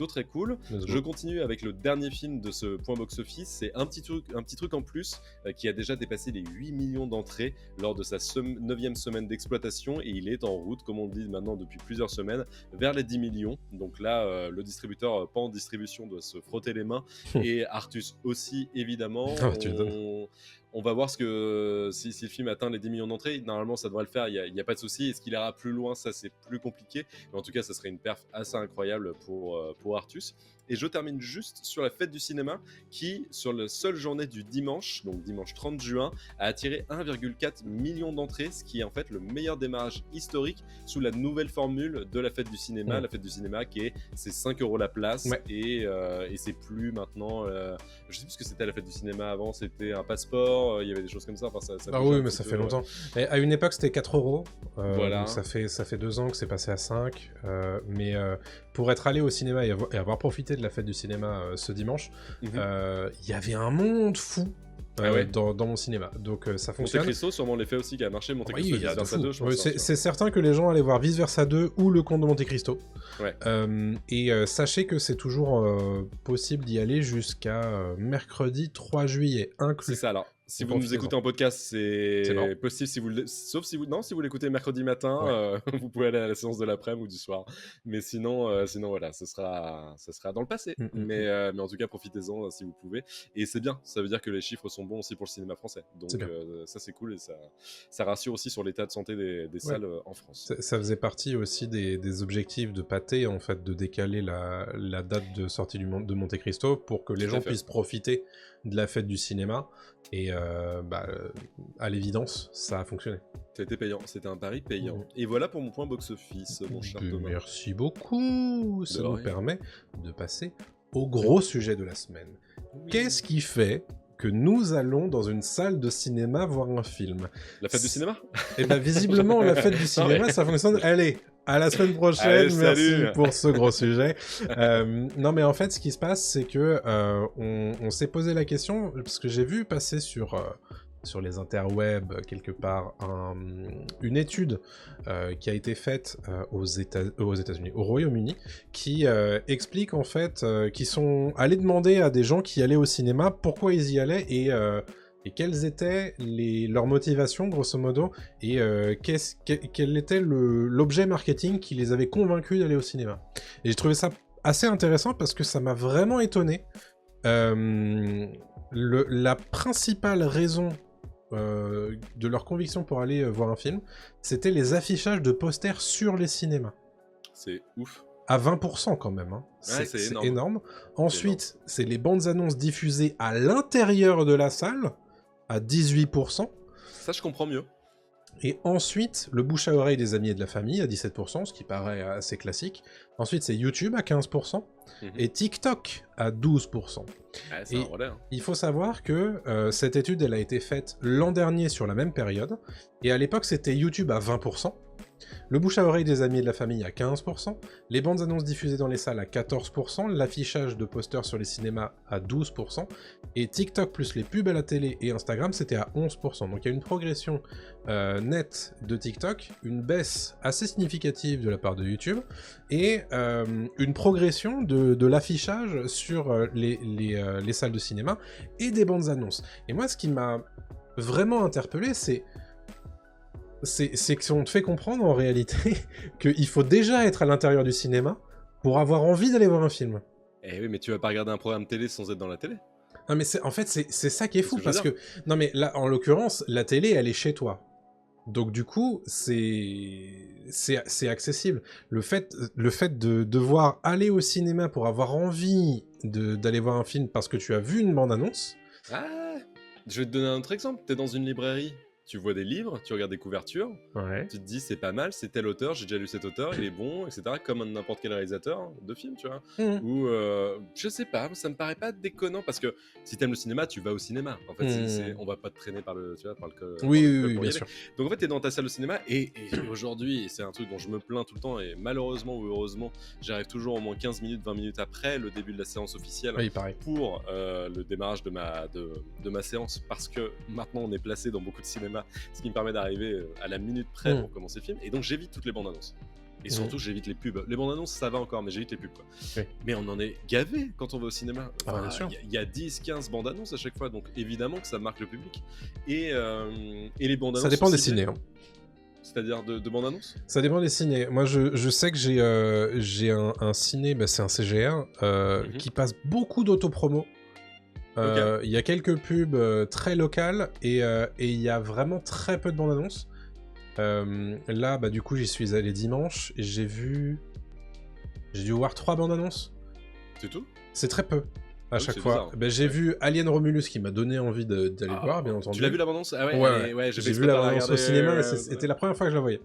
Speaker 2: très cool. Je continue avec le dernier film de ce point box-office. C'est un petit truc en plus qui a déjà dépassé les 8 millions d'entrées lors de sa 9e semaine d'exploitation. Et il est en route, comme on le dit maintenant depuis plusieurs semaines, vers les 10 millions. Donc là, le distributeur pas en distribution doit se frotter les mains. Et Artus aussi, évidemment. On va voir si le film atteint les 10 millions d'entrées. Normalement, ça devrait le faire, il n'y a pas de souci. Est-ce qu'il ira plus loin? Ça, c'est plus compliqué. Mais en tout cas, ça serait une perf assez incroyable pour Artus. Et je termine juste sur la fête du cinéma qui, sur la seule journée du dimanche, donc dimanche 30 juin, a attiré 1,4 million d'entrées, ce qui est en fait le meilleur démarrage historique sous la nouvelle formule de la fête du cinéma. La fête du cinéma c'est 5 € la place et c'est plus maintenant... je sais plus ce que c'était la fête du cinéma avant, c'était un passeport, il y avait des choses comme ça. Enfin, ça
Speaker 1: oui, mais ça fait longtemps. Et à une époque, c'était 4 €.
Speaker 2: Voilà.
Speaker 1: Donc ça fait 2 ans que c'est passé à 5. Mais pour être allé au cinéma et avoir profité de la fête du cinéma ce dimanche, il y avait un monde fou dans mon cinéma. Donc ça fonctionne.
Speaker 2: Monte Cristo, sûrement l'effet aussi qui a marché. Monte Cristo, Vice Versa 2, je pense.
Speaker 1: C'est certain que les gens allaient voir Vice Versa 2 ou Le Comte de Monte Cristo. Sachez que c'est toujours possible d'y aller jusqu'à mercredi 3 juillet inclus.
Speaker 2: C'est ça, alors. Si vous nous écoutez en podcast, c'est possible. Sauf si vous l'écoutez mercredi matin, vous pouvez aller à la séance de l'après-midi ou du soir. Mais sinon voilà, ça sera dans le passé. Mais en tout cas, profitez-en si vous pouvez. Et c'est bien. Ça veut dire que les chiffres sont bons aussi pour le cinéma français. Donc ça, c'est cool et ça rassure aussi sur l'état de santé des salles en France.
Speaker 1: Ça faisait partie aussi des objectifs de Pathé, en fait, de décaler la date de sortie de Monte Cristo pour que les gens puissent profiter de la fête du cinéma. Et à l'évidence, ça a fonctionné.
Speaker 2: Ça a été payant, c'était un pari payant. Et voilà pour mon point box-office, mon cher Thomas.
Speaker 1: Merci beaucoup, ça nous permet de passer au gros sujet de la semaine. Qu'est-ce qui fait que nous allons dans une salle de cinéma voir un film?
Speaker 2: La fête du cinéma?
Speaker 1: Eh bien, visiblement, la fête du cinéma, ça fonctionne. Allez, à la semaine prochaine. Allez, merci pour ce gros sujet. Non, mais en fait, ce qui se passe, c'est que on s'est posé la question, parce que j'ai vu passer sur les interwebs, quelque part, une étude qui a été faite aux États-Unis, au Royaume-Uni, qui explique en fait qu'ils sont allés demander à des gens qui allaient au cinéma pourquoi ils y allaient et quelles étaient leurs motivations, grosso modo, et quel était l'objet marketing qui les avait convaincus d'aller au cinéma. Et j'ai trouvé ça assez intéressant parce que ça m'a vraiment étonné. La principale raison de leur conviction pour aller voir un film, c'était les affichages de posters sur les cinémas.
Speaker 2: C'est ouf.
Speaker 1: À 20% quand même, hein. C'est énorme. Ensuite, c'est les bandes annonces diffusées à l'intérieur de la salle, à 18%.
Speaker 2: Ça, je comprends mieux.
Speaker 1: Et ensuite, le bouche à oreille des amis et de la famille à 17%, ce qui paraît assez classique. Ensuite, c'est YouTube à 15%, et TikTok à 12%.
Speaker 2: Ah, c'est un relais, hein.
Speaker 1: Il faut savoir que cette étude, elle a été faite l'an dernier sur la même période, et à l'époque, c'était YouTube à 20%, le bouche à oreille des amis et de la famille à 15%, les bandes annonces diffusées dans les salles à 14%, l'affichage de posters sur les cinémas à 12%, et TikTok plus les pubs à la télé et Instagram, c'était à 11%. Donc il y a une progression nette de TikTok, une baisse assez significative de la part de YouTube, et une progression de l'affichage sur les salles de cinéma et des bandes annonces. Et moi, ce qui m'a vraiment interpellé, c'est qu'on te fait comprendre en réalité qu'il faut déjà être à l'intérieur du cinéma pour avoir envie d'aller voir un film.
Speaker 2: Eh oui, mais tu vas pas regarder un programme télé sans être dans la télé.
Speaker 1: Non mais en fait c'est ça qui est fou, parce que... Non mais là, en l'occurrence, la télé, elle est chez toi. Donc du coup, c'est accessible. Le fait de devoir aller au cinéma pour avoir envie d'aller voir un film parce que tu as vu une bande-annonce...
Speaker 2: Ah, je vais te donner un autre exemple. T'es dans une librairie, tu vois des livres, tu regardes des couvertures, tu te dis c'est pas mal, c'est tel auteur, j'ai déjà lu cet auteur, il est bon, etc. Comme n'importe quel réalisateur de film, tu vois. Ou je sais pas, ça me paraît pas déconnant, parce que si t'aimes le cinéma, tu vas au cinéma. En fait, on va pas te traîner par le, tu vois, par le code.
Speaker 1: Oui, bien sûr.
Speaker 2: Donc en fait, t'es dans ta salle de cinéma, et aujourd'hui, et c'est un truc dont je me plains tout le temps, et malheureusement ou heureusement, j'arrive toujours au moins 15 minutes, 20 minutes après le début de la séance officielle, pour le démarrage de ma séance, parce que maintenant on est placé dans beaucoup de cinémas, ce qui me permet d'arriver à la minute près pour commencer le film, et donc j'évite toutes les bandes annonces. Et surtout, j'évite les pubs. Les bandes annonces, ça va encore, mais j'évite les pubs, quoi. Mais on en est gavé quand on va au cinéma. Il y a 10-15 bandes annonces à chaque fois, donc évidemment que ça marque le public. Et les bandes annonces.
Speaker 1: Ça dépend des ciné.
Speaker 2: C'est-à-dire de bandes annonces. Ça
Speaker 1: dépend des ciné. Moi, je sais que j'ai un ciné, c'est un CGR, qui passe beaucoup d'autopromo. Il y a quelques pubs très locales, et il y a vraiment très peu de bandes annonces. Là, du coup, j'y suis allé dimanche, et j'ai dû voir 3 bandes annonces.
Speaker 2: C'est tout ?
Speaker 1: C'est très peu, à chaque fois. J'ai vu Alien Romulus, qui m'a donné envie d'aller voir, bien entendu.
Speaker 2: Tu l'as vu la bande annonce ? Ah ouais,
Speaker 1: j'ai vu la bande annonce au cinéma, et c'était la première fois que je la voyais.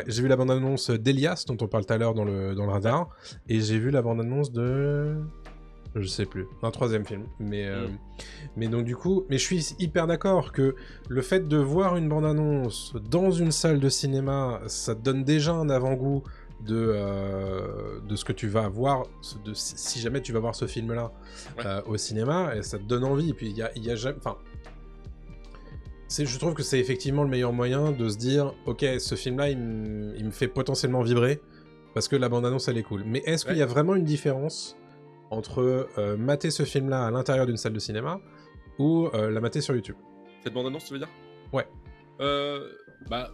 Speaker 1: J'ai vu la bande annonce d'Elias, dont on parle tout à l'heure dans le radar, et j'ai vu la bande annonce de... Je sais plus, un 3e film, mais donc du coup, je suis hyper d'accord que le fait de voir une bande-annonce dans une salle de cinéma, ça te donne déjà un avant-goût de ce que tu vas voir, si jamais tu vas voir ce film-là au cinéma, et ça te donne envie. Et puis il y a jamais, enfin, je trouve que c'est effectivement le meilleur moyen de se dire, ok, ce film-là, il me fait potentiellement vibrer parce que la bande-annonce elle est cool. Mais est-ce qu'il y a vraiment une différence entre mater ce film-là à l'intérieur d'une salle de cinéma ou la mater sur YouTube?
Speaker 2: Cette bande-annonce, tu veux dire?
Speaker 1: Ouais.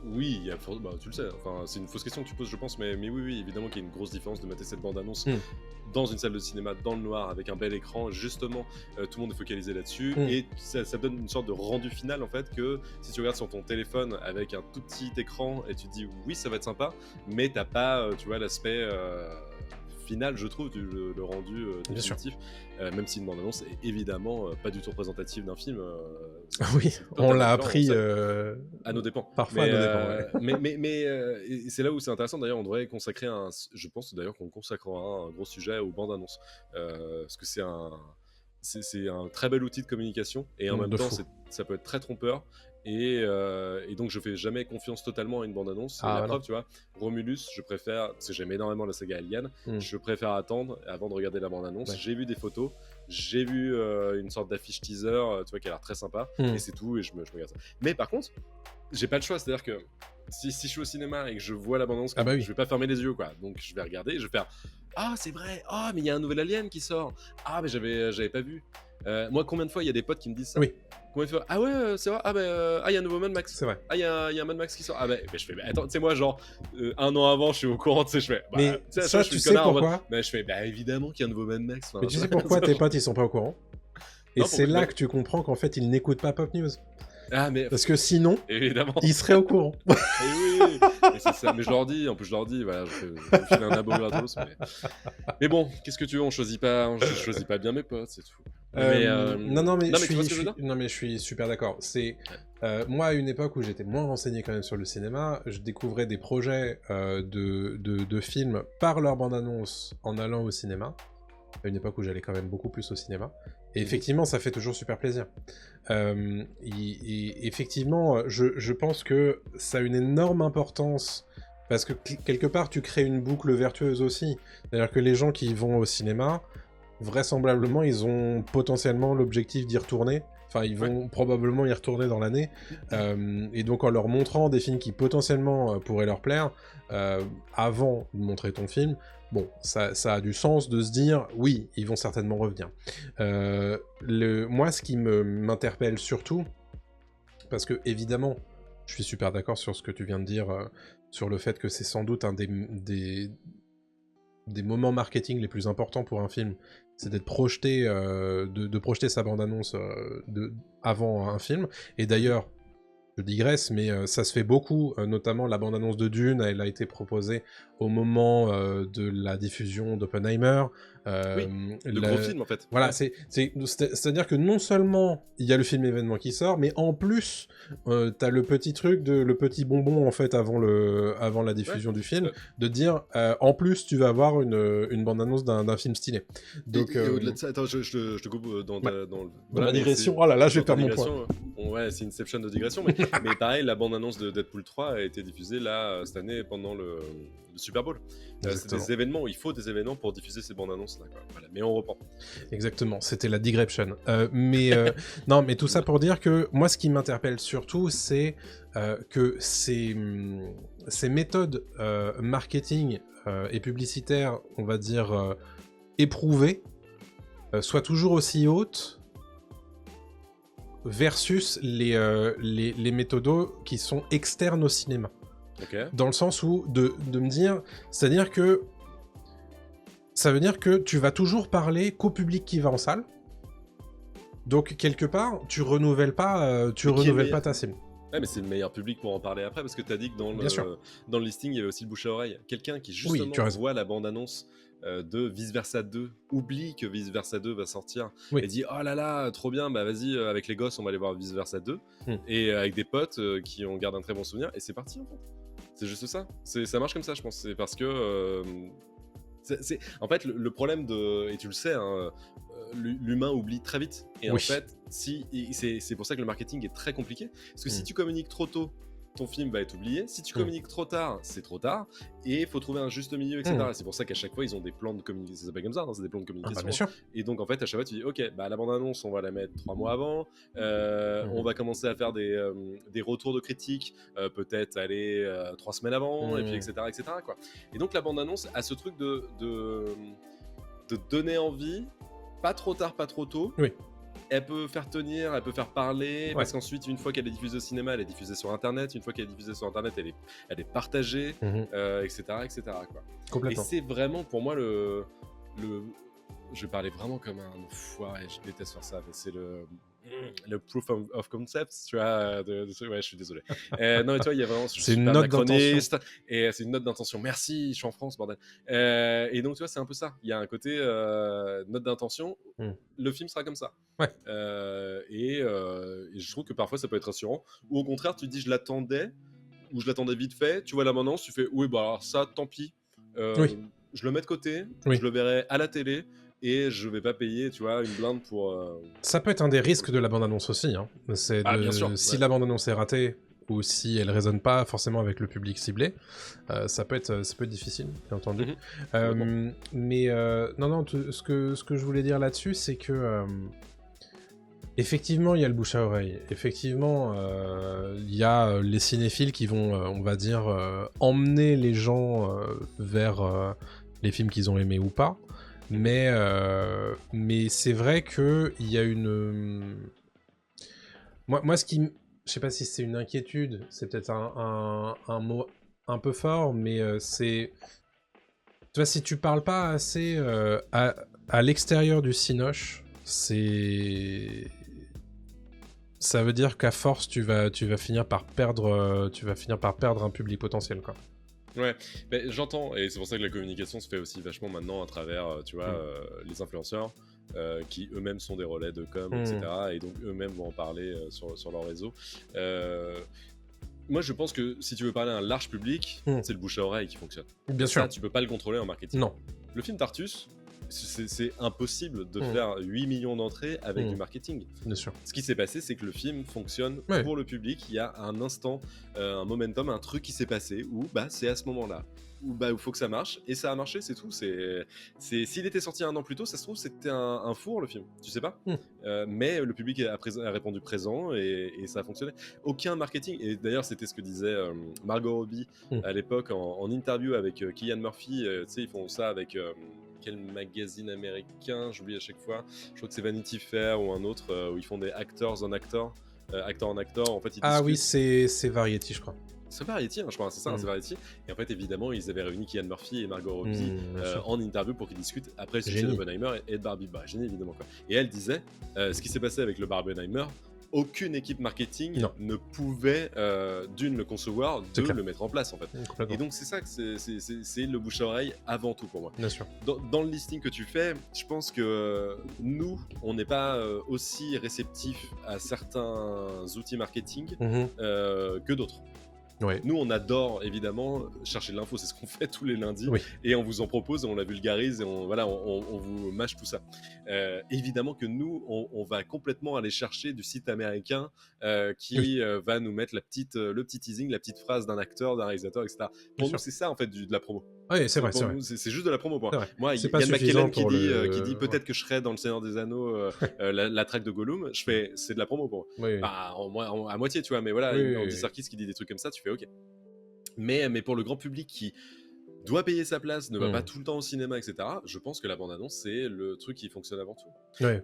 Speaker 2: Oui, tu le sais, enfin, c'est une fausse question que tu poses, je pense, mais oui, évidemment qu'il y a une grosse différence de mater cette bande-annonce dans une salle de cinéma, dans le noir, avec un bel écran, justement, tout le monde est focalisé là-dessus, et ça donne une sorte de rendu final, en fait, que si tu regardes sur ton téléphone avec un tout petit écran, et tu te dis, oui, ça va être sympa, mais t'as pas, tu vois, l'aspect... final, je trouve, le rendu définitif, même si une bande-annonce est évidemment pas du tout représentative d'un film.
Speaker 1: Oui, on l'a appris
Speaker 2: à nos dépens.
Speaker 1: Parfois à nos dépens,
Speaker 2: mais c'est là où c'est intéressant. D'ailleurs, on devrait consacrer je pense d'ailleurs qu'on consacrera un gros sujet aux bandes-annonces, parce que c'est un très bel outil de communication, et en même temps, ça peut être très trompeur. Et donc je fais jamais confiance totalement à une bande-annonce. La preuve, tu vois, Romulus, je préfère, parce que j'aime énormément la saga Alien, je préfère attendre avant de regarder la bande-annonce. J'ai vu des photos, j'ai vu une sorte d'affiche teaser, tu vois, qui a l'air très sympa, et c'est tout, et je me regarde ça. Mais par contre, j'ai pas le choix, c'est-à-dire que si je suis au cinéma et que je vois la bande-annonce, je vais pas fermer les yeux, quoi. Donc je vais regarder, je vais faire ah, c'est vrai, ah, mais il y a un nouvel Alien qui sort, ah, mais j'avais pas vu. Moi, combien de fois il y a des potes qui me disent ça? Combien de fois? Ah ouais, c'est vrai, il y a un nouveau Mad Max.
Speaker 1: C'est vrai.
Speaker 2: Ah, il y a un Mad Max qui sort. Ah, je fais, attends, tu sais, moi, genre, un an avant, je suis au courant, tu sais, je fais.
Speaker 1: Mais ça, tu sais pourquoi?
Speaker 2: Je fais, évidemment qu'il y a un nouveau Mad Max.
Speaker 1: Mais tu sais pourquoi tes potes, ils sont pas au courant? Et c'est là que tu comprends qu'en fait, ils n'écoutent pas Pop News. Parce que sinon,
Speaker 2: évidemment,
Speaker 1: ils seraient au courant.
Speaker 2: Oui, mais c'est ça. Mais je leur dis, voilà, je file un abo gratos. Mais bon, qu'est-ce que tu veux, je choisis pas bien mes potes, c'est tout.
Speaker 1: Non, mais je suis super d'accord. Moi, à une époque où j'étais moins renseigné quand même sur le cinéma, je découvrais des projets de films par leur bande-annonce en allant au cinéma. À une époque où j'allais quand même beaucoup plus au cinéma. Et effectivement, ça fait toujours super plaisir. Effectivement, je pense que ça a une énorme importance parce que quelque part, tu crées une boucle vertueuse aussi. C'est-à-dire que les gens qui vont au cinéma, vraisemblablement, ils ont potentiellement l'objectif d'y retourner. Enfin, ils vont probablement y retourner dans l'année. Et donc, en leur montrant des films qui potentiellement pourraient leur plaire, avant de montrer ton film, bon, ça a du sens de se dire, oui, ils vont certainement revenir. Moi, ce qui m'interpelle surtout, parce que, évidemment, je suis super d'accord sur ce que tu viens de dire, sur le fait que c'est sans doute un des moments marketing les plus importants pour un film, c'est d'être projeté, de projeter sa bande-annonce avant un film. Et d'ailleurs, je digresse, mais ça se fait beaucoup, notamment la bande-annonce de Dune, elle a été proposée au moment de la diffusion d'Oppenheimer.
Speaker 2: Gros film en fait.
Speaker 1: Voilà, c'est-à-dire que non seulement il y a le film événement qui sort, mais en plus, t'as le petit truc, le petit bonbon en fait avant la diffusion du film, de dire en plus tu vas avoir une bande-annonce d'un film stylé. Donc,
Speaker 2: et au-delà de ça, attends, je te coupe dans
Speaker 1: ma digression. Oh là là, je vais perdre mon point.
Speaker 2: Ouais, c'est Inception de digression, mais pareil, la bande-annonce de Deadpool 3 a été diffusée là cette année pendant le Super Bowl. C'est des événements, il faut des événements pour diffuser ces bandes-annonces là. Voilà. Mais on reprend.
Speaker 1: Exactement, c'était la digression. Non, mais tout ça pour dire que moi, ce qui m'interpelle surtout, c'est que ces méthodes marketing et publicitaires, on va dire éprouvées, soient toujours aussi hautes versus les méthodos qui sont externes au cinéma.
Speaker 2: Okay.
Speaker 1: Dans le sens où, de me dire, c'est-à-dire que ça veut dire que tu vas toujours parler qu'au public qui va en salle. Donc, quelque part, tu renouvelles pas ta cible.
Speaker 2: Ouais, mais c'est le meilleur public pour en parler après, parce que tu as dit que dans le listing, il y avait aussi le bouche à oreille. Quelqu'un qui, justement, voit la bande-annonce de Vice Versa 2, oublie que Vice Versa 2 va sortir, et dit « Oh là là, trop bien, bah vas-y, avec les gosses, on va aller voir Vice Versa 2. Et avec des potes qui en gardent un très bon souvenir, et c'est parti, en fait. C'est juste ça. Ça marche comme ça, je pense. C'est parce que... En fait, le problème et tu le sais, hein, l'humain oublie très vite. Et en fait, c'est pour ça que le marketing est très compliqué. Parce que si tu communiques trop tôt, ton film va être oublié. Si tu communiques trop tard, c'est trop tard. Et il faut trouver un juste milieu, etc. C'est pour ça qu'à chaque fois, ils ont des plans de communication. Ça s'appelle comme ça, hein, c'est des plans de communication.
Speaker 1: Bien sûr.
Speaker 2: Et donc, en fait, à chaque fois, tu dis, OK, bah, la bande-annonce, on va la mettre 3 mois avant. On va commencer à faire des retours de critiques, peut-être aller 3 semaines avant, et puis etc. Quoi. Et donc, la bande-annonce a ce truc de donner envie, pas trop tard, pas trop tôt.
Speaker 1: Oui.
Speaker 2: Elle peut faire tenir, elle peut faire parler, parce qu'ensuite, une fois qu'elle est diffusée au cinéma, elle est diffusée sur Internet. Une fois qu'elle est diffusée sur Internet, elle est partagée, etc. Quoi.
Speaker 1: Complètement.
Speaker 2: Et c'est vraiment, pour moi, je vais parler vraiment comme un enfoiré, je déteste faire ça, mais c'est le proof of concept, tu vois, ouais, je suis désolé. Non, mais tu vois, il y a vraiment...
Speaker 1: C'est une note d'intention.
Speaker 2: Et c'est une note d'intention. Merci, je suis en France, bordel. Et donc, tu vois, c'est un peu ça. Il y a un côté note d'intention. Le film sera comme ça.
Speaker 1: Ouais.
Speaker 2: Et je trouve que parfois, ça peut être rassurant. Ou au contraire, tu te dis, je l'attendais, ou je l'attendais vite fait. Tu vois l'abondance, tu fais, oui, bah alors ça, tant pis. Je le mets de côté, je le verrai à la télé. Et je vais pas payer, tu vois, une blinde pour...
Speaker 1: Ça peut être un des risques de la bande-annonce aussi. Hein.
Speaker 2: Bien sûr,
Speaker 1: si la bande-annonce est ratée, ou si elle résonne pas forcément avec le public ciblé, ça peut être difficile, bien entendu. Mais non, ce que je voulais dire là-dessus, c'est que... effectivement, il y a le bouche à oreille. Effectivement, il y a les cinéphiles qui vont, on va dire, emmener les gens vers les films qu'ils ont aimés ou pas. Mais c'est vrai qu'il y a une... Moi, ce qui... Je sais pas si c'est une inquiétude, c'est peut-être un mot un peu fort, mais c'est... Tu vois, si tu parles pas assez à l'extérieur du cinoche, c'est... Ça veut dire qu'à force, tu vas finir par perdre un public potentiel, quoi.
Speaker 2: Ouais, mais j'entends, et c'est pour ça que la communication se fait aussi vachement maintenant à travers, tu vois, les influenceurs. qui eux-mêmes sont des relais de com, etc. Et donc eux-mêmes vont en parler sur leur réseau. Moi, je pense que si tu veux parler à un large public, c'est le bouche à oreille qui fonctionne.
Speaker 1: Bien sûr.
Speaker 2: Ça, tu peux pas le contrôler en marketing.
Speaker 1: Non.
Speaker 2: Le film Tartus, c'est impossible de faire 8 millions d'entrées avec du marketing.
Speaker 1: Bien sûr.
Speaker 2: Ce qui s'est passé, c'est que le film fonctionne pour le public. Il y a un instant, un momentum, un truc qui s'est passé où c'est à ce moment-là. Où il faut que ça marche, et ça a marché, c'est tout. S'il était sorti 1 an plus tôt, ça se trouve, c'était un four, le film, tu sais pas. Mais le public a répondu présent, et ça a fonctionné. Aucun marketing, et d'ailleurs, c'était ce que disait Margot Robbie à l'époque en interview avec Cillian Murphy. Tu sais, ils font ça avec... quel magazine américain, j'oublie à chaque fois. Je crois que c'est Vanity Fair ou un autre, où ils font des actors en actors. Acteur en acteur, en fait, ils discutent.
Speaker 1: Oui, c'est Variety, je crois.
Speaker 2: C'est Variety, je crois, c'est ça, c'est Variety. Et en fait, évidemment, ils avaient réuni Cillian Murphy et Margot Robbie en interview pour qu'ils discutent après le succès d'Oppenheimer et de Barbie. Génie, évidemment, quoi. Et elle disait, ce qui s'est passé avec le Barbenheimer, aucune équipe marketing ne pouvait d'une le concevoir, deux le mettre en place, en fait. Et donc c'est ça que c'est le bouche à oreille avant tout pour moi.
Speaker 1: Bien sûr.
Speaker 2: Dans le listing que tu fais, je pense que nous, on n'est pas aussi réceptifs à certains outils marketing que d'autres. Ouais. Nous, on adore évidemment chercher de l'info, c'est ce qu'on fait tous les lundis, et on vous en propose, on la vulgarise, et on vous mâche tout ça. Évidemment que nous, on va complètement aller chercher du site américain qui va nous mettre le petit teasing, la petite phrase d'un acteur, d'un réalisateur, etc. Pour nous, c'est ça en fait de la promo.
Speaker 1: Oui, c'est vrai.
Speaker 2: C'est juste de la promo. Moi, il y a McKellen qui dit peut-être que je serai dans Le Seigneur des Anneaux, la track de Gollum. C'est de la promo pour moi. À moitié, tu vois, mais voilà, Andy Serkis qui dit des trucs comme ça, tu fais OK. Mais pour le grand public qui doit payer sa place, ne va pas tout le temps au cinéma, etc., je pense que la bande-annonce, c'est le truc qui fonctionne avant tout.
Speaker 1: Ouais.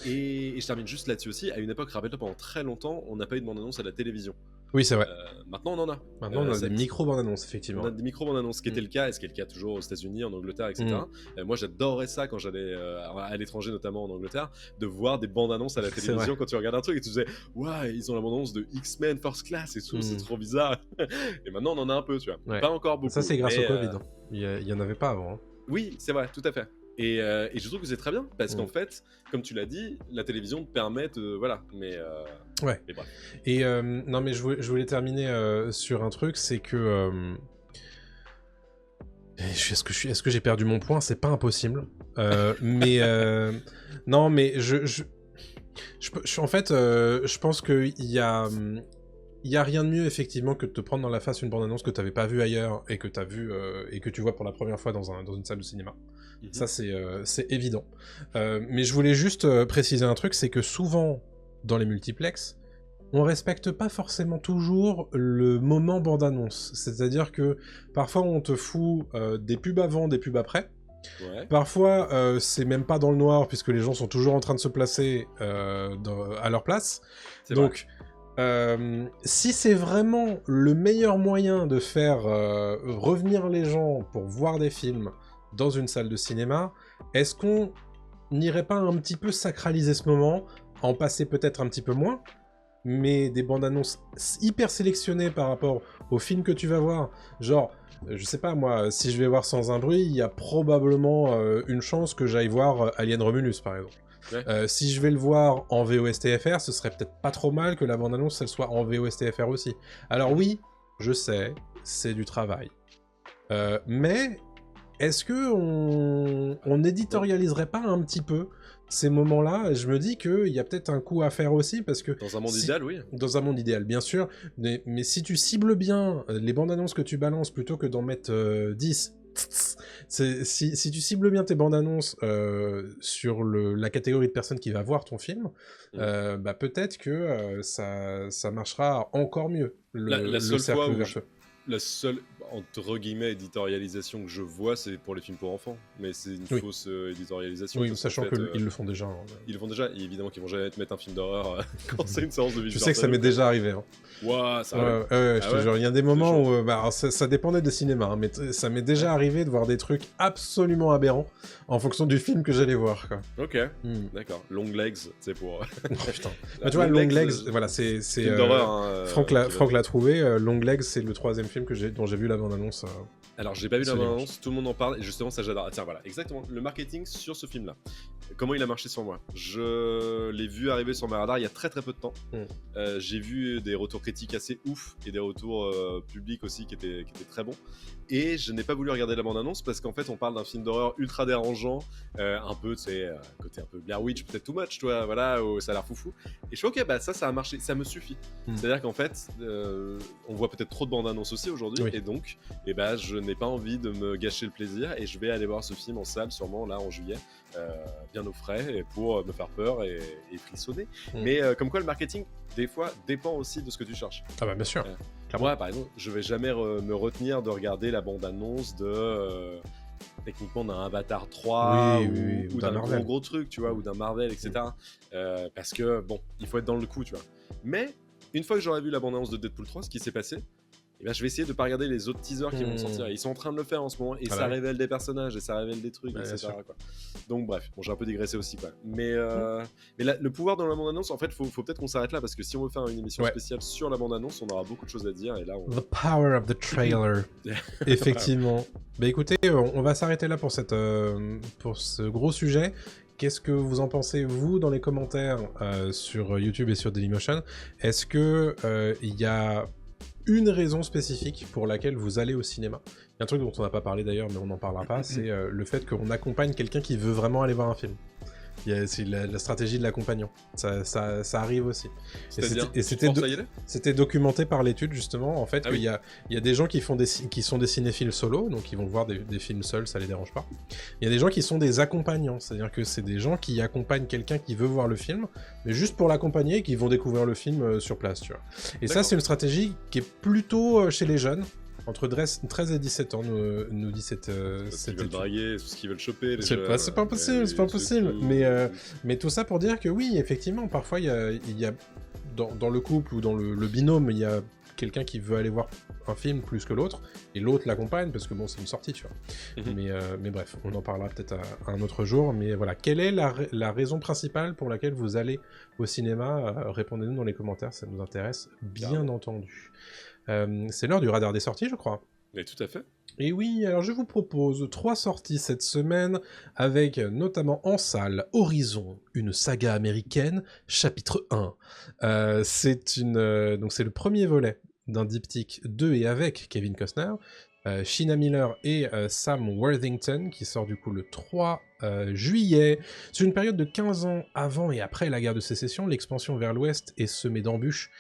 Speaker 2: Et je termine juste là-dessus aussi. À une époque, rappelle-toi, pendant très longtemps, on n'a pas eu de bande-annonce à la télévision.
Speaker 1: Oui, c'est vrai.
Speaker 2: Maintenant, on en a.
Speaker 1: Maintenant, on a des micro-bandes-annonces, effectivement.
Speaker 2: On a des micro-bandes-annonces, ce qui était le cas, et ce qui est le cas toujours aux États-Unis, en Angleterre, etc. Moi, j'adorais ça quand j'allais à l'étranger, notamment en Angleterre, de voir des bandes-annonces à la télévision quand tu regardes un truc et tu disais, ouais, ils ont la bande-annonce de X-Men First Class et tout, c'est trop bizarre. Et maintenant, on en a un peu, tu vois. Pas encore beaucoup.
Speaker 1: Ça, c'est grâce au Covid. Il y en avait pas avant.
Speaker 2: Oui, c'est vrai, tout à fait. Et je trouve que c'est très bien, parce qu'en fait, comme tu l'as dit, la télévision te permet de... Voilà, mais...
Speaker 1: Ouais.
Speaker 2: Mais bref.
Speaker 1: Et non, mais je voulais terminer sur un truc, c'est que... Est-ce que j'ai perdu mon point? C'est pas impossible. Mais... non, mais en fait, je pense qu'il y a... Il n'y a rien de mieux, effectivement, que de te prendre dans la face une bande-annonce que tu n'avais pas vue ailleurs et que tu as vu et que tu vois pour la première fois dans une salle de cinéma. Ça, c'est évident. Mais je voulais juste préciser un truc, c'est que souvent, dans les multiplexes, on respecte pas forcément toujours le moment bande-annonce. C'est-à-dire que parfois, on te fout des pubs avant, des pubs après. Ouais. Parfois, c'est même pas dans le noir, puisque les gens sont toujours en train de se placer à leur place. Donc... si c'est vraiment le meilleur moyen de faire revenir les gens pour voir des films dans une salle de cinéma, est-ce qu'on n'irait pas un petit peu sacraliser ce moment, en passer peut-être un petit peu moins, mais des bandes annonces hyper sélectionnées par rapport au film que tu vas voir, genre, je sais pas moi, si je vais voir Sans un bruit, il y a probablement une chance que j'aille voir Alien Romulus par exemple. Ouais. Si je vais le voir en VOSTFR, ce serait peut-être pas trop mal que la bande-annonce elle soit en VOSTFR aussi. Alors oui, je sais, c'est du travail. Mais est-ce que on éditorialiserait pas un petit peu ces moments-là? Je me dis qu'il y a peut-être un coup à faire aussi, parce que...
Speaker 2: Dans un monde idéal, oui.
Speaker 1: Dans un monde idéal, bien sûr. Mais si tu cibles bien les bandes-annonces que tu balances, plutôt que d'en mettre 10... Si tu cibles bien tes bandes annonces sur la catégorie de personnes qui va voir ton film, peut-être que ça marchera encore mieux.
Speaker 2: La seule fois où la seule entre guillemets éditorialisation que je vois, c'est pour les films pour enfants, mais c'est une fausse éditorialisation.
Speaker 1: Oui, sachant qu'ils le font déjà.
Speaker 2: Ils le font déjà, et évidemment qu'ils vont jamais te mettre un film d'horreur quand c'est une séance de vie.
Speaker 1: Je sais que ça m'est déjà arrivé.
Speaker 2: Ouah, ça arrive.
Speaker 1: Je te jure, il y a des moments où ça dépendait de cinéma, mais ça m'est déjà arrivé de voir des trucs absolument aberrants en fonction du film que j'allais voir, quoi.
Speaker 2: Ok, d'accord. Long Legs, c'est pour...
Speaker 1: Oh, putain. Tu vois, Long Legs, voilà, c'est
Speaker 2: film d'horreur.
Speaker 1: Franck l'a trouvé. Long Legs, c'est le 3e film dont j'ai vu la bande-annonce.
Speaker 2: Alors, j'ai pas vu
Speaker 1: Ce
Speaker 2: la
Speaker 1: dimanche.
Speaker 2: bande-annonce, tout le monde en parle, et justement, ça j'adore. Ah, tiens, voilà, exactement, le marketing sur ce film-là. Comment il a marché sur moi? Je l'ai vu arriver sur ma radar il y a très très peu de temps. J'ai vu des retours critiques assez ouf, et des retours publics aussi qui étaient très bons. Et je n'ai pas voulu regarder la bande-annonce parce qu'en fait, on parle d'un film d'horreur ultra dérangeant, un peu, tu sais, côté un peu Blair Witch, peut-être too much, tu vois, voilà, où ça a l'air foufou. Et je fais, ok, bah ça a marché, ça me suffit. C'est-à-dire qu'en fait, on voit peut-être trop de bandes-annonces aussi aujourd'hui,
Speaker 1: Oui.
Speaker 2: et donc, et bah, je n'ai pas envie de me gâcher le plaisir, et je vais aller voir ce film en salle, sûrement là en juillet, bien au frais, et pour me faire peur et frissonner. Mais comme quoi, le marketing, des fois, dépend aussi de ce que tu cherches.
Speaker 1: Ah bah bien sûr.
Speaker 2: Moi, par exemple, je vais jamais me retenir de regarder la bande-annonce de techniquement d'un Avatar 3
Speaker 1: Oui,
Speaker 2: ou
Speaker 1: d'un
Speaker 2: d'un
Speaker 1: Marvel.
Speaker 2: gros truc, tu vois, ou d'un Marvel, etc. Parce que, bon, il faut être dans le coup, tu vois. Mais, une fois que j'aurai vu la bande-annonce de Deadpool 3, ce qui s'est passé, eh ben, je vais essayer de pas regarder les autres teasers qui vont sortir. Ils sont en train de le faire en ce moment, et ça révèle des personnages, et ça révèle des trucs, etc. Quoi. Donc bref, bon, j'ai un peu digressé aussi, quoi. Mais là, le pouvoir dans la bande-annonce, en fait, faut peut-être qu'on s'arrête là, parce que si on veut faire une émission spéciale sur la bande-annonce, on aura beaucoup de choses à dire, et là,
Speaker 1: The power of the trailer. Effectivement. Bah écoutez, on va s'arrêter là pour ce gros sujet. Qu'est-ce que vous en pensez, vous, dans les commentaires sur YouTube et sur Dailymotion? Est-ce que il y a une raison spécifique pour laquelle vous allez au cinéma? Il y a un truc dont on n'a pas parlé d'ailleurs, mais on n'en parlera pas, c'est le fait qu'on accompagne quelqu'un qui veut vraiment aller voir un film. C'est la stratégie de l'accompagnant. Ça arrive aussi. Et c'était documenté par l'étude, justement, en fait, qu'il y a des gens qui sont des cinéphiles solo, donc ils vont voir des films seuls, ça les dérange pas. Il y a des gens qui sont des accompagnants, c'est-à-dire que c'est des gens qui accompagnent quelqu'un qui veut voir le film, mais juste pour l'accompagner et qui vont découvrir le film sur place, tu vois. Et ça, c'est une stratégie qui est plutôt chez les jeunes. Entre 13 et 17 ans, nous dit cette
Speaker 2: ce qu'ils veulent draguer, ce qu'ils veulent choper.
Speaker 1: C'est pas impossible. Mais tout ça pour dire que oui, effectivement, parfois il y a dans le couple ou dans le binôme, il y a quelqu'un qui veut aller voir un film plus que l'autre, et l'autre l'accompagne parce que bon, c'est une sortie, tu vois. Mais bref, on en parlera peut-être à un autre jour. Mais voilà, quelle est la raison principale pour laquelle vous allez au cinéma? Répondez-nous dans les commentaires, ça nous intéresse, bien entendu. C'est l'heure du radar des sorties, je crois.
Speaker 2: Mais tout à fait.
Speaker 1: Et oui, alors je vous propose 3 sorties cette semaine, avec notamment en salle Horizon, une saga américaine, chapitre 1. C'est le premier volet d'un diptyque de et avec Kevin Costner, Sheena Miller et Sam Worthington, qui sort du coup le 3 juillet. Sur une période de 15 ans avant et après la guerre de sécession, l'expansion vers l'ouest est semée d'embûches,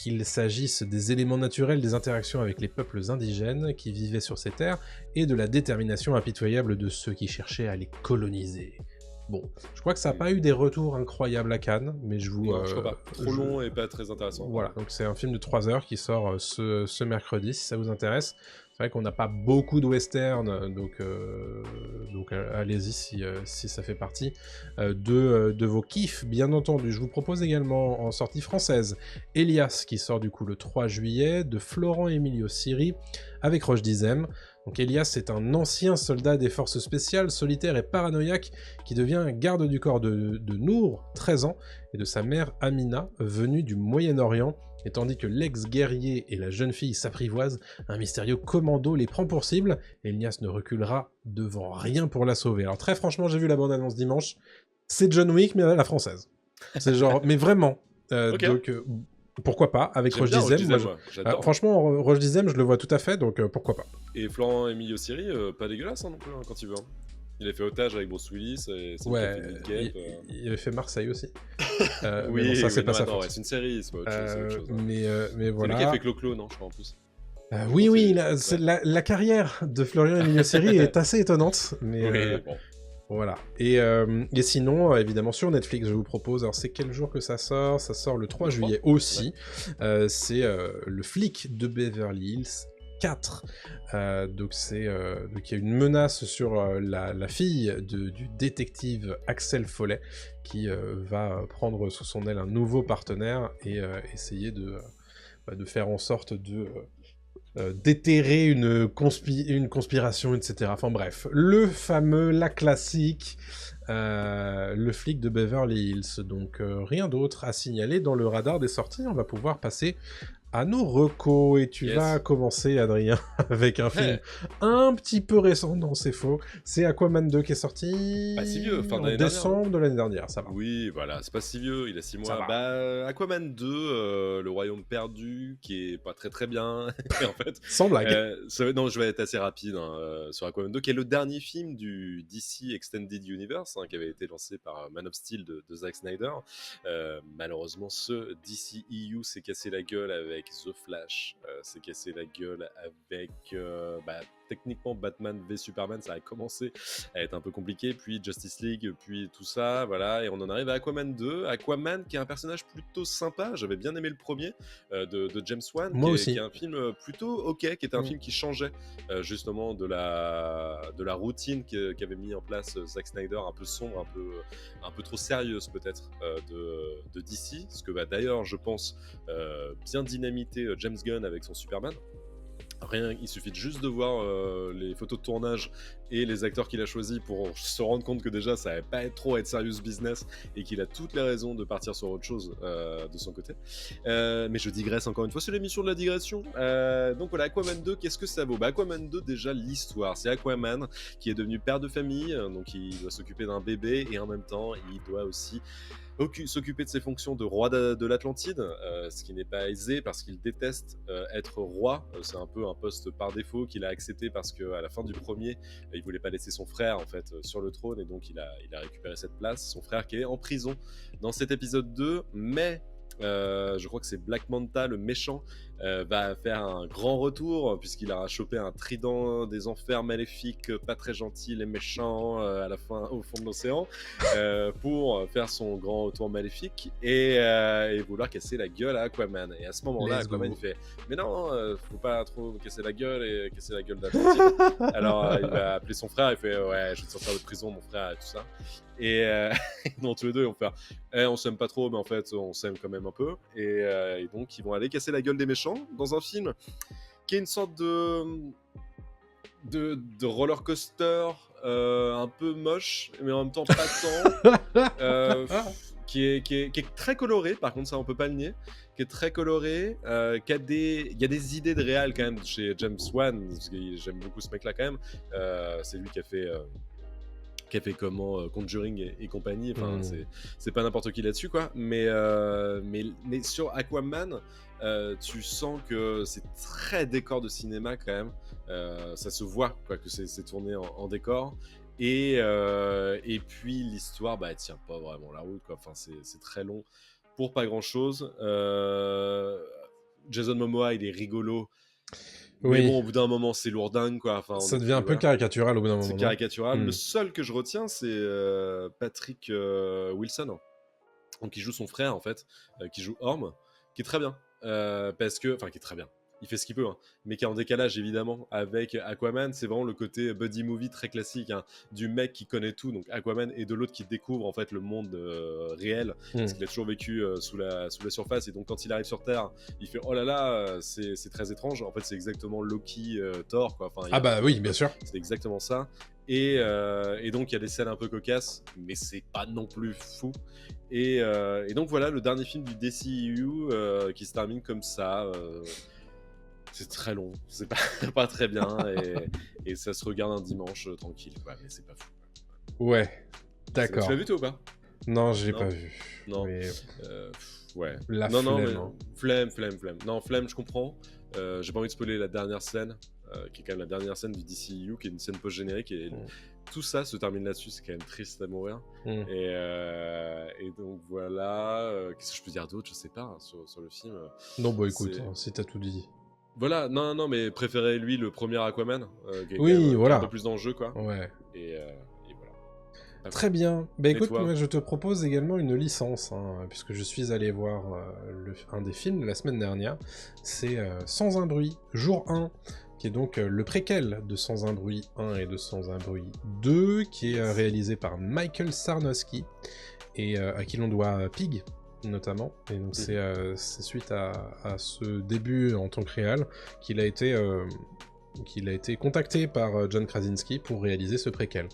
Speaker 1: qu'il s'agisse des éléments naturels des interactions avec les peuples indigènes qui vivaient sur ces terres, et de la détermination impitoyable de ceux qui cherchaient à les coloniser. Bon, je crois que ça n'a pas eu des retours incroyables à Cannes, mais je vous...
Speaker 2: Non, je crois pas. Trop long et pas très intéressant.
Speaker 1: Voilà, donc c'est un film de 3 heures qui sort ce mercredi, si ça vous intéresse. C'est vrai qu'on n'a pas beaucoup de western, donc allez-y si ça fait partie de vos kiffs, bien entendu. Je vous propose également en sortie française Elias, qui sort du coup le 3 juillet, de Florent Emilio Siri, avec Roche Dizem. Donc Elias est un ancien soldat des forces spéciales, solitaire et paranoïaque, qui devient garde du corps de Nour, 13 ans, et de sa mère Amina, venue du Moyen-Orient. Et tandis que l'ex-guerrier et la jeune fille s'apprivoisent, un mystérieux commando les prend pour cible, et Elias ne reculera devant rien pour la sauver. Alors très franchement, j'ai vu la bande-annonce dimanche, c'est John Wick, mais à la française. C'est genre, mais vraiment. Donc, pourquoi pas, avec Roche Dizem. Franchement, Roche Dizem, je le vois tout à fait, donc pourquoi pas.
Speaker 2: Et Florent Emilio Siri, pas dégueulasse non plus, quand il veut. Il a fait Otage avec Bruce Willis, et
Speaker 1: il avait fait Marseille aussi.
Speaker 2: Oui,
Speaker 1: bon, ça c'est pas sa
Speaker 2: faute. C'est une série, c'est pas autre chose.
Speaker 1: Mais voilà.
Speaker 2: C'est lui qui a fait Clo-Clo, non, je crois en plus.
Speaker 1: Oui, la carrière de Florian Emilio Siri est assez étonnante, mais
Speaker 2: bon.
Speaker 1: Voilà. Et sinon, évidemment, sur Netflix, je vous propose, alors c'est quel jour que ça sort? Ça sort le 3 juillet aussi. Ouais. C'est le flic de Beverly Hills 4. Donc il y a une menace sur la fille du détective Axel Follet, qui va prendre sous son aile un nouveau partenaire et essayer de faire en sorte de déterrer une conspiration, etc. Enfin bref, la classique, le flic de Beverly Hills. Donc rien d'autre à signaler dans le radar des sorties. On va pouvoir passer à nos recos, et tu vas commencer, Adrien, avec un film un petit peu récent, non c'est faux, c'est Aquaman 2 qui est sorti
Speaker 2: pas si vieux, fin
Speaker 1: en
Speaker 2: d'année
Speaker 1: décembre de l'année dernière, ça va.
Speaker 2: Oui, voilà, c'est pas si vieux, il a 6 mois.
Speaker 1: va.
Speaker 2: Bah, Aquaman 2, le royaume perdu, qui est pas très très bien, en fait.
Speaker 1: Sans blague.
Speaker 2: Non, je vais être assez rapide sur Aquaman 2, qui est le dernier film du DC Extended Universe, qui avait été lancé par Man of Steel de Zack Snyder. Malheureusement, ce DCEU s'est cassé la gueule avec The Flash, s'est cassé la gueule avec techniquement Batman v Superman, ça a commencé à être un peu compliqué, puis Justice League, puis tout ça, voilà, et on en arrive à Aquaman 2. Aquaman qui est un personnage plutôt sympa, j'avais bien aimé le premier de James Wan, qui est un film plutôt ok, qui était un film qui changeait justement de la routine qu'avait mis en place Zack Snyder, un peu sombre, un peu trop sérieuse peut-être de DC, ce que va d'ailleurs, je pense, bien dynamiter James Gunn avec son Superman. Rien, il suffit juste de voir les photos de tournage et les acteurs qu'il a choisis pour se rendre compte que déjà ça n'allait pas trop être serious business et qu'il a toutes les raisons de partir sur autre chose de son côté. Mais je digresse encore une fois, c'est l'émission de la digression. Donc voilà, Aquaman 2, qu'est-ce que ça vaut? Aquaman 2, déjà l'histoire, c'est Aquaman qui est devenu père de famille, donc il doit s'occuper d'un bébé et en même temps il doit aussi s'occuper de ses fonctions de roi de l'Atlantide, ce qui n'est pas aisé parce qu'il déteste être roi. C'est un peu un poste par défaut qu'il a accepté parce qu'à la fin du premier, il voulait pas laisser son frère en fait sur le trône et donc il a récupéré cette place. Son frère qui est en prison dans cet épisode 2, mais je crois que c'est Black Manta, le méchant, va faire un grand retour puisqu'il a chopé un trident des enfers maléfiques, pas très gentil, les méchants à la fin au fond de l'océan, pour faire son grand retour maléfique et vouloir casser la gueule à Aquaman. Et à ce moment-là, Aquaman il fait mais non, faut pas trop casser la gueule et casser la gueule d'Atlantide. Alors il va appeler son frère, il fait ouais, je vais te sortir de prison mon frère et tout ça. Et dans tous les deux, ils vont faire on s'aime pas trop, mais en fait, on s'aime quand même un peu. Et donc, ils vont aller casser la gueule des méchants dans un film qui est une sorte de roller coaster un peu moche, mais en même temps pas tant. Qui est très coloré, par contre, ça on peut pas le nier. Qui est très coloré, il y a des idées de réal quand même chez James Wan, parce que j'aime beaucoup ce mec-là quand même. C'est lui qui a fait Conjuring et compagnie, enfin c'est pas n'importe qui là-dessus quoi, mais sur Aquaman tu sens que c'est très décor de cinéma quand même, ça se voit quoi, que c'est tourné en décor et puis l'histoire elle tient pas vraiment la route quoi, enfin c'est très long pour pas grand chose. Jason Momoa il est rigolo. Mais bon, au bout d'un moment, c'est lourdingue, quoi. Enfin,
Speaker 1: ça devient un peu caricatural au bout d'un moment.
Speaker 2: C'est caricatural. Le seul que je retiens, c'est Patrick Wilson, donc qui joue son frère, en fait, qui joue Orm, qui est très bien. Qui est très bien. Il fait ce qu'il peut, mais qui est en décalage, évidemment, avec Aquaman. C'est vraiment le côté buddy movie très classique, du mec qui connaît tout, donc Aquaman, et de l'autre qui découvre, en fait, le monde réel, parce qu'il a toujours vécu sous la surface, et donc quand il arrive sur Terre, il fait « Oh là là, c'est très étrange ». En fait, c'est exactement Loki, Thor, quoi. Enfin,
Speaker 1: oui, bien sûr.
Speaker 2: C'est exactement ça. Et donc, il y a des scènes un peu cocasses, mais c'est pas non plus fou. Et donc, voilà, le dernier film du DCEU qui se termine comme ça. C'est très long, c'est pas très bien, et ça se regarde un dimanche tranquille, quoi, mais c'est pas fou.
Speaker 1: Ouais, d'accord.
Speaker 2: Tu l'as vu toi ou pas?
Speaker 1: Non, je l'ai pas vu.
Speaker 2: Non,
Speaker 1: mais...
Speaker 2: ouais.
Speaker 1: La
Speaker 2: flemme. Flemme. Non, flemme, je comprends. J'ai pas envie de spoiler la dernière scène, qui est quand même la dernière scène du DCU, qui est une scène post-générique, et tout ça se termine là-dessus, c'est quand même triste à mourir. Et donc voilà, qu'est-ce que je peux dire d'autre, je sais pas, sur le film.
Speaker 1: Non, écoute, si t'as tout dit.
Speaker 2: Voilà, non, mais préférez lui le premier Aquaman, qui
Speaker 1: est
Speaker 2: un peu plus dans le jeu, quoi.
Speaker 1: Ouais.
Speaker 2: Et voilà.
Speaker 1: Très bien. Écoute, moi je te propose également une licence, puisque je suis allé voir un des films de la semaine dernière. C'est Sans un bruit, jour 1, qui est donc le préquel de Sans un bruit 1 et de Sans un bruit 2, qui est réalisé par Michael Sarnowski, et à qui l'on doit Pig, notamment, et donc c'est suite à ce début en tant que réal qu'il a été qu'il a été contacté par John Krasinski pour réaliser ce préquel.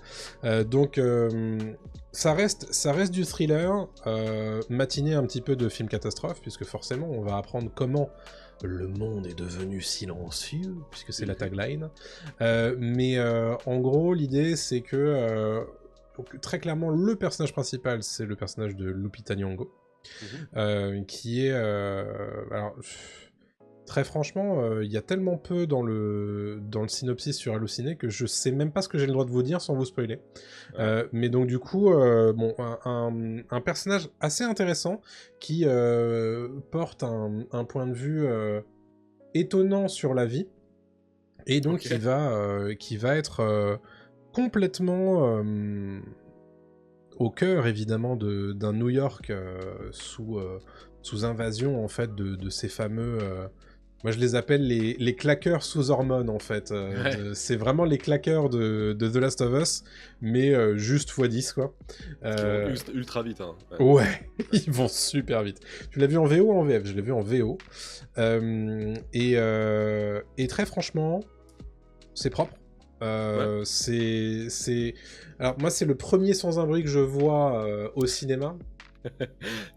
Speaker 1: Donc ça reste du thriller, matiné un petit peu de film catastrophe, puisque forcément on va apprendre comment le monde est devenu silencieux, puisque c'est la tagline. Mais en gros, l'idée c'est que donc, très clairement, le personnage principal, c'est le personnage de Lupita Nyong'o, qui est... alors, très franchement, il y a tellement peu dans le synopsis sur Halluciné que je sais même pas ce que j'ai le droit de vous dire sans vous spoiler. Mais donc du coup, bon, un personnage assez intéressant qui porte un point de vue étonnant sur la vie, et donc qui va être complètement au cœur évidemment d'un New York sous invasion en fait de ces fameux moi je les appelle les claqueurs sous hormones en fait. C'est vraiment les claqueurs de The Last of Us, mais juste x10 quoi.
Speaker 2: Ultra vite hein.
Speaker 1: Ouais, ils vont super vite. Tu l'as vu en VO ou en VF? Je l'ai vu en VO. Et très franchement, c'est propre. C'est... Alors moi c'est le premier Sans un bruit que je vois au cinéma.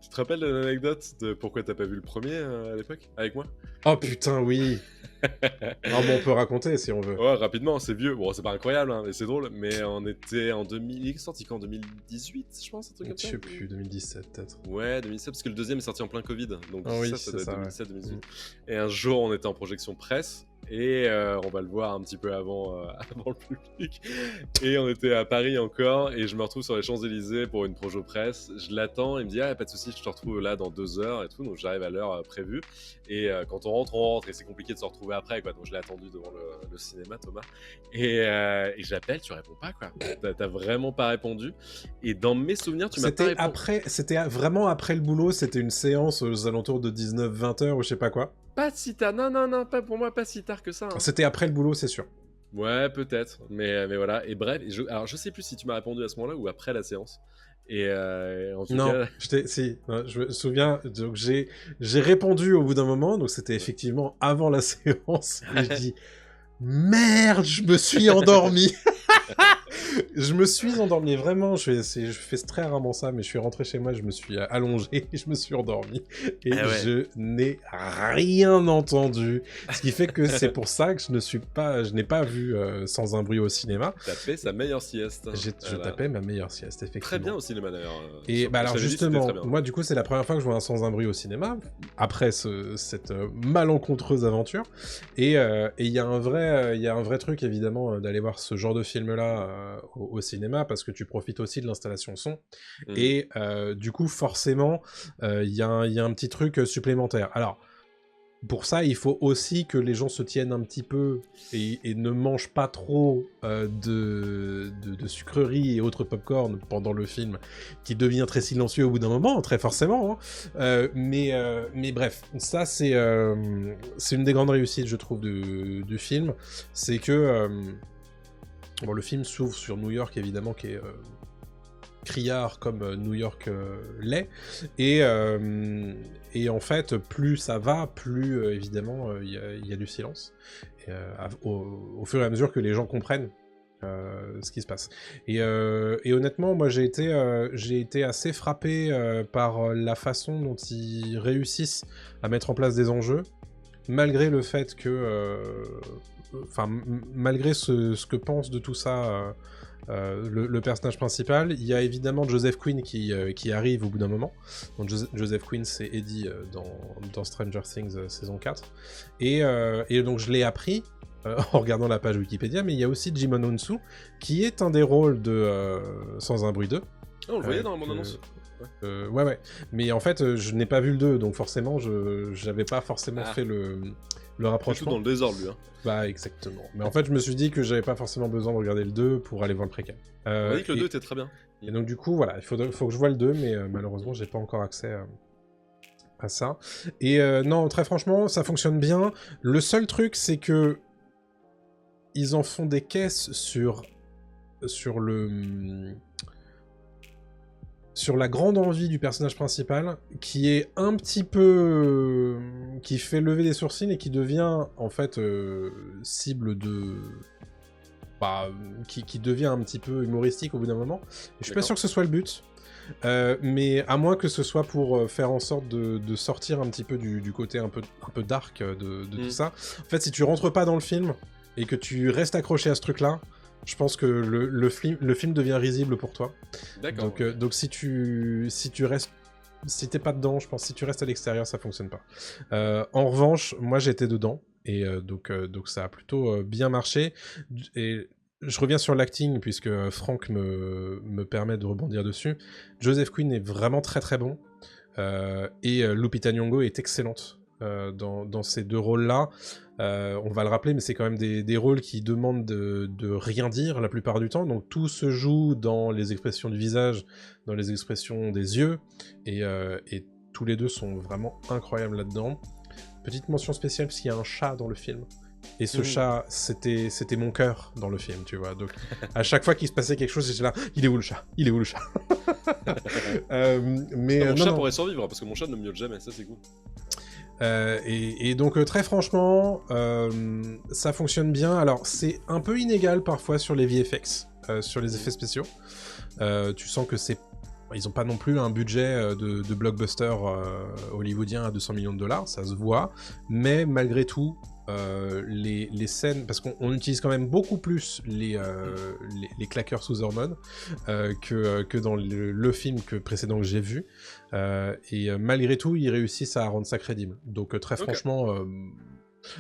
Speaker 2: Tu te rappelles de l'anecdote de pourquoi t'as pas vu le premier à l'époque avec moi?
Speaker 1: Oh putain oui. Ah bon, on peut raconter si on veut.
Speaker 2: Ouais, rapidement, c'est vieux. Bon, c'est pas incroyable, hein, mais c'est drôle. Mais on était en 2000... Il est sorti quand? 2018, je pense, un truc comme ça?
Speaker 1: Je sais plus, 2017 peut-être.
Speaker 2: Ouais, 2017, parce que le deuxième est sorti en plein Covid. Donc
Speaker 1: oui,
Speaker 2: ça doit être 2017, 2018.
Speaker 1: Ouais.
Speaker 2: Et un jour, on était en projection presse. Et on va le voir un petit peu avant le public. Et on était à Paris encore, et je me retrouve sur les Champs-Élysées pour une projo presse. Je l'attends, il me dit ah, pas de soucis, je te retrouve là dans 2 heures et tout. Donc j'arrive à l'heure prévue. Et quand on rentre, et c'est compliqué de se retrouver après, quoi. Donc je l'ai attendu devant le cinéma, Thomas. Et j'appelle, tu réponds pas, quoi. T'as vraiment pas répondu. Et dans mes souvenirs, tu m'as pas répondu.
Speaker 1: C'était vraiment après le boulot, c'était une séance aux alentours de 19-20 heures ou je sais pas quoi.
Speaker 2: Pas si tard, non, pas pour moi, pas si tard que ça. Hein.
Speaker 1: C'était après le boulot, c'est sûr.
Speaker 2: Ouais, peut-être, mais voilà. Et bref, alors je sais plus si tu m'as répondu à ce moment-là ou après la séance. Et en tout cas...
Speaker 1: je me souviens, donc j'ai répondu au bout d'un moment, donc c'était effectivement avant la séance, et je dis merde, je me suis endormi. Je me suis endormi, vraiment, je fais très rarement ça, mais je suis rentré chez moi, je me suis allongé, je me suis endormi, et je n'ai rien entendu, ce qui fait que c'est pour ça que je n'ai pas vu Sans un bruit au cinéma.
Speaker 2: Tapé sa meilleure sieste.
Speaker 1: Je tapais ma meilleure sieste, effectivement.
Speaker 2: Très bien au cinéma d'ailleurs.
Speaker 1: Et bah alors justement, moi du coup c'est la première fois que je vois un Sans un bruit au cinéma, après cette malencontreuse aventure, et il y a un vrai truc évidemment d'aller voir ce genre de film là au cinéma, parce que tu profites aussi de l'installation son, et du coup forcément il y a un petit truc supplémentaire. Alors pour ça, il faut aussi que les gens se tiennent un petit peu et ne mangent pas trop de sucreries et autres pop-corn pendant le film, qui devient très silencieux au bout d'un moment, très forcément. Hein. Mais bref, ça c'est une des grandes réussites, je trouve, du film. C'est que bon, le film s'ouvre sur New York, évidemment, qui est criard comme New York l'est, et en fait plus ça va, plus évidemment il y a du silence, et, au fur et à mesure que les gens comprennent ce qui se passe, et honnêtement moi j'ai été assez frappé par la façon dont ils réussissent à mettre en place des enjeux, malgré le fait que malgré ce que pense de tout ça le personnage principal. Il y a évidemment Joseph Quinn qui arrive au bout d'un moment. Donc Joseph Quinn, c'est Eddie dans Stranger Things saison 4. Et donc je l'ai appris en regardant la page Wikipédia, mais il y a aussi Jimon Hounsou, qui est un des rôles de Sans un bruit 2.
Speaker 2: Oh, on le voyait dans la bande-annonce.
Speaker 1: Ouais. Mais en fait, je n'ai pas vu le 2, donc forcément, j'avais pas forcément fait le rapprochement.
Speaker 2: Tout dans le désordre, lui. Hein.
Speaker 1: Bah, exactement. Mais en fait, je me suis dit que j'avais pas forcément besoin de regarder le 2 pour aller voir le préquel.
Speaker 2: On dit que le 2 était très bien.
Speaker 1: Et donc, du coup, voilà, il faut que je voie le 2, mais malheureusement, j'ai pas encore accès à ça. Et non, très franchement, ça fonctionne bien. Le seul truc, c'est que ils en font des caisses sur le... sur la grande envie du personnage principal, qui est un petit peu... qui fait lever des sourcils et qui devient, en fait, cible de... Bah, qui devient un petit peu humoristique au bout d'un moment. Et je suis pas sûr que ce soit le but. Mais à moins que ce soit pour faire en sorte de sortir un petit peu du côté un peu dark de tout ça. En fait, si tu rentres pas dans le film et que tu restes accroché à ce truc-là, je pense que le film devient risible pour toi.
Speaker 2: D'accord.
Speaker 1: Donc si tu restes... Si t'es pas dedans, je pense que si tu restes à l'extérieur, ça fonctionne pas. En revanche, moi j'étais dedans, et donc ça a plutôt bien marché. Et je reviens sur l'acting, puisque Franck me permet de rebondir dessus. Joseph Quinn est vraiment très très bon, et Lupita Nyong'o est excellente dans ces deux rôles-là. On va le rappeler, mais c'est quand même des rôles qui demandent de rien dire la plupart du temps, donc tout se joue dans les expressions du visage, dans les expressions des yeux, et tous les deux sont vraiment incroyables là-dedans. Petite mention spéciale, parce qu'il y a un chat dans le film. Et ce chat, c'était mon cœur dans le film, tu vois. Donc, à chaque fois qu'il se passait quelque chose, j'étais là, il est où le chat? Il est où le chat?
Speaker 2: Mais mon chat pourrait survivre, parce que mon chat ne miaule jamais, ça c'est cool.
Speaker 1: Et donc, très franchement, ça fonctionne bien. Alors, c'est un peu inégal parfois sur les VFX, sur les effets spéciaux. Tu sens que c'est... Ils ont pas non plus un budget de blockbuster hollywoodien à 200 millions de dollars, ça se voit. Mais malgré tout, les scènes, parce qu'on utilise quand même beaucoup plus les claqueurs sous hormones que dans le film précédent que j'ai vu, et malgré tout ils réussissent à rendre ça crédible, donc très franchement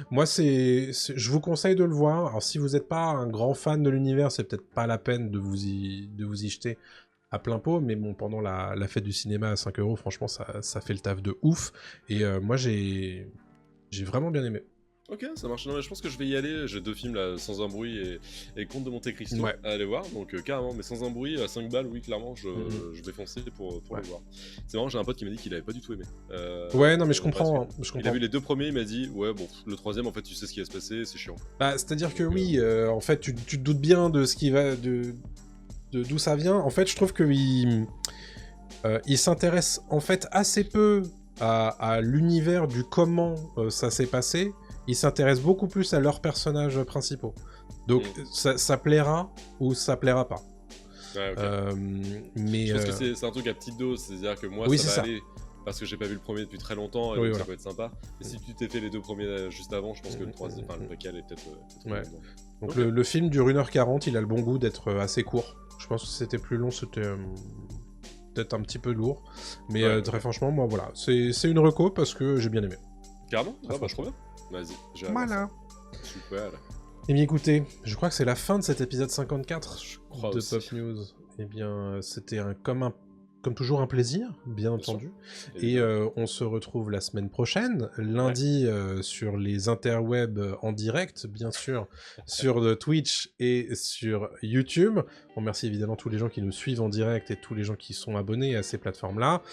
Speaker 1: moi je vous conseille de le voir. Alors si vous n'êtes pas un grand fan de l'univers, c'est peut-être pas la peine de vous y jeter à plein pot, mais bon, pendant la fête du cinéma à 5 €, franchement ça fait le taf de ouf, et moi j'ai vraiment bien aimé.
Speaker 2: Ok, ça marche. Non, mais je pense que je vais y aller. J'ai 2 films là, Sans un bruit et Comte de Monte Cristo à aller voir. Donc carrément, mais Sans un bruit à 5 balles, oui, clairement, je vais foncer pour le voir. C'est marrant, j'ai un pote qui m'a dit qu'il avait pas du tout aimé.
Speaker 1: Ouais, non, mais je comprends.
Speaker 2: Il a vu les 2 premiers, il m'a dit, ouais, bon, le 3e, en fait, tu sais ce qui va se passer, c'est chiant.
Speaker 1: Bah, c'est-à-dire que oui, en fait, tu te doutes bien de ce qui va, d'où ça vient. En fait, je trouve que il s'intéresse en fait assez peu à l'univers du comment ça s'est passé. Ils s'intéressent beaucoup plus à leurs personnages principaux. Donc ça plaira ou ça plaira pas.
Speaker 2: Ouais, okay.
Speaker 1: Mais
Speaker 2: je pense que c'est un truc à petite dose, c'est-à-dire que moi ça va aller parce que j'ai pas vu le premier depuis très longtemps, et donc ça peut être sympa. Et si tu t'es fait les 2 premiers juste avant, je pense que le troisième, enfin le préquel est peut-être
Speaker 1: ouais. Donc le film dure 1h40, il a le bon goût d'être assez court. Je pense que si c'était plus long, c'était peut-être un petit peu lourd. Mais très franchement, moi voilà, c'est une reco parce que j'ai bien aimé.
Speaker 2: Carrément, bah trop bien. Vas-y, j'ai
Speaker 1: voilà.
Speaker 2: Super.
Speaker 1: Et bien écoutez, je crois que c'est la fin de cet épisode 54 de
Speaker 2: aussi.
Speaker 1: Pop News. Eh bien, c'était comme toujours un plaisir, bien entendu. Et on se retrouve la semaine prochaine, lundi, sur les interwebs en direct, bien sûr, sur Twitch et sur YouTube. On remercie évidemment tous les gens qui nous suivent en direct et tous les gens qui sont abonnés à ces plateformes-là.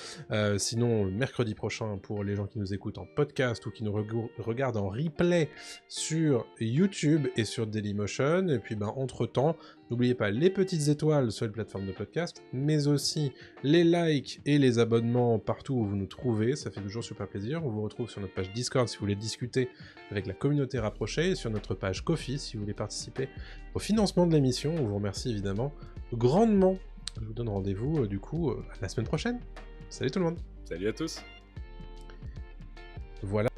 Speaker 1: Sinon, mercredi prochain, pour les gens qui nous écoutent en podcast ou qui nous regardent en replay sur YouTube et sur Dailymotion. Et puis, entre-temps, n'oubliez pas les petites étoiles sur les plateformes de podcast, mais aussi les likes et les abonnements partout où vous nous trouvez, ça fait toujours super plaisir. On vous retrouve sur notre page Discord si vous voulez discuter avec la communauté rapprochée, et sur notre page Ko-fi si vous voulez participer au financement de l'émission. On vous remercie évidemment grandement. Je vous donne rendez-vous du coup la semaine prochaine. Salut tout le monde.
Speaker 2: Salut à tous.
Speaker 1: Voilà.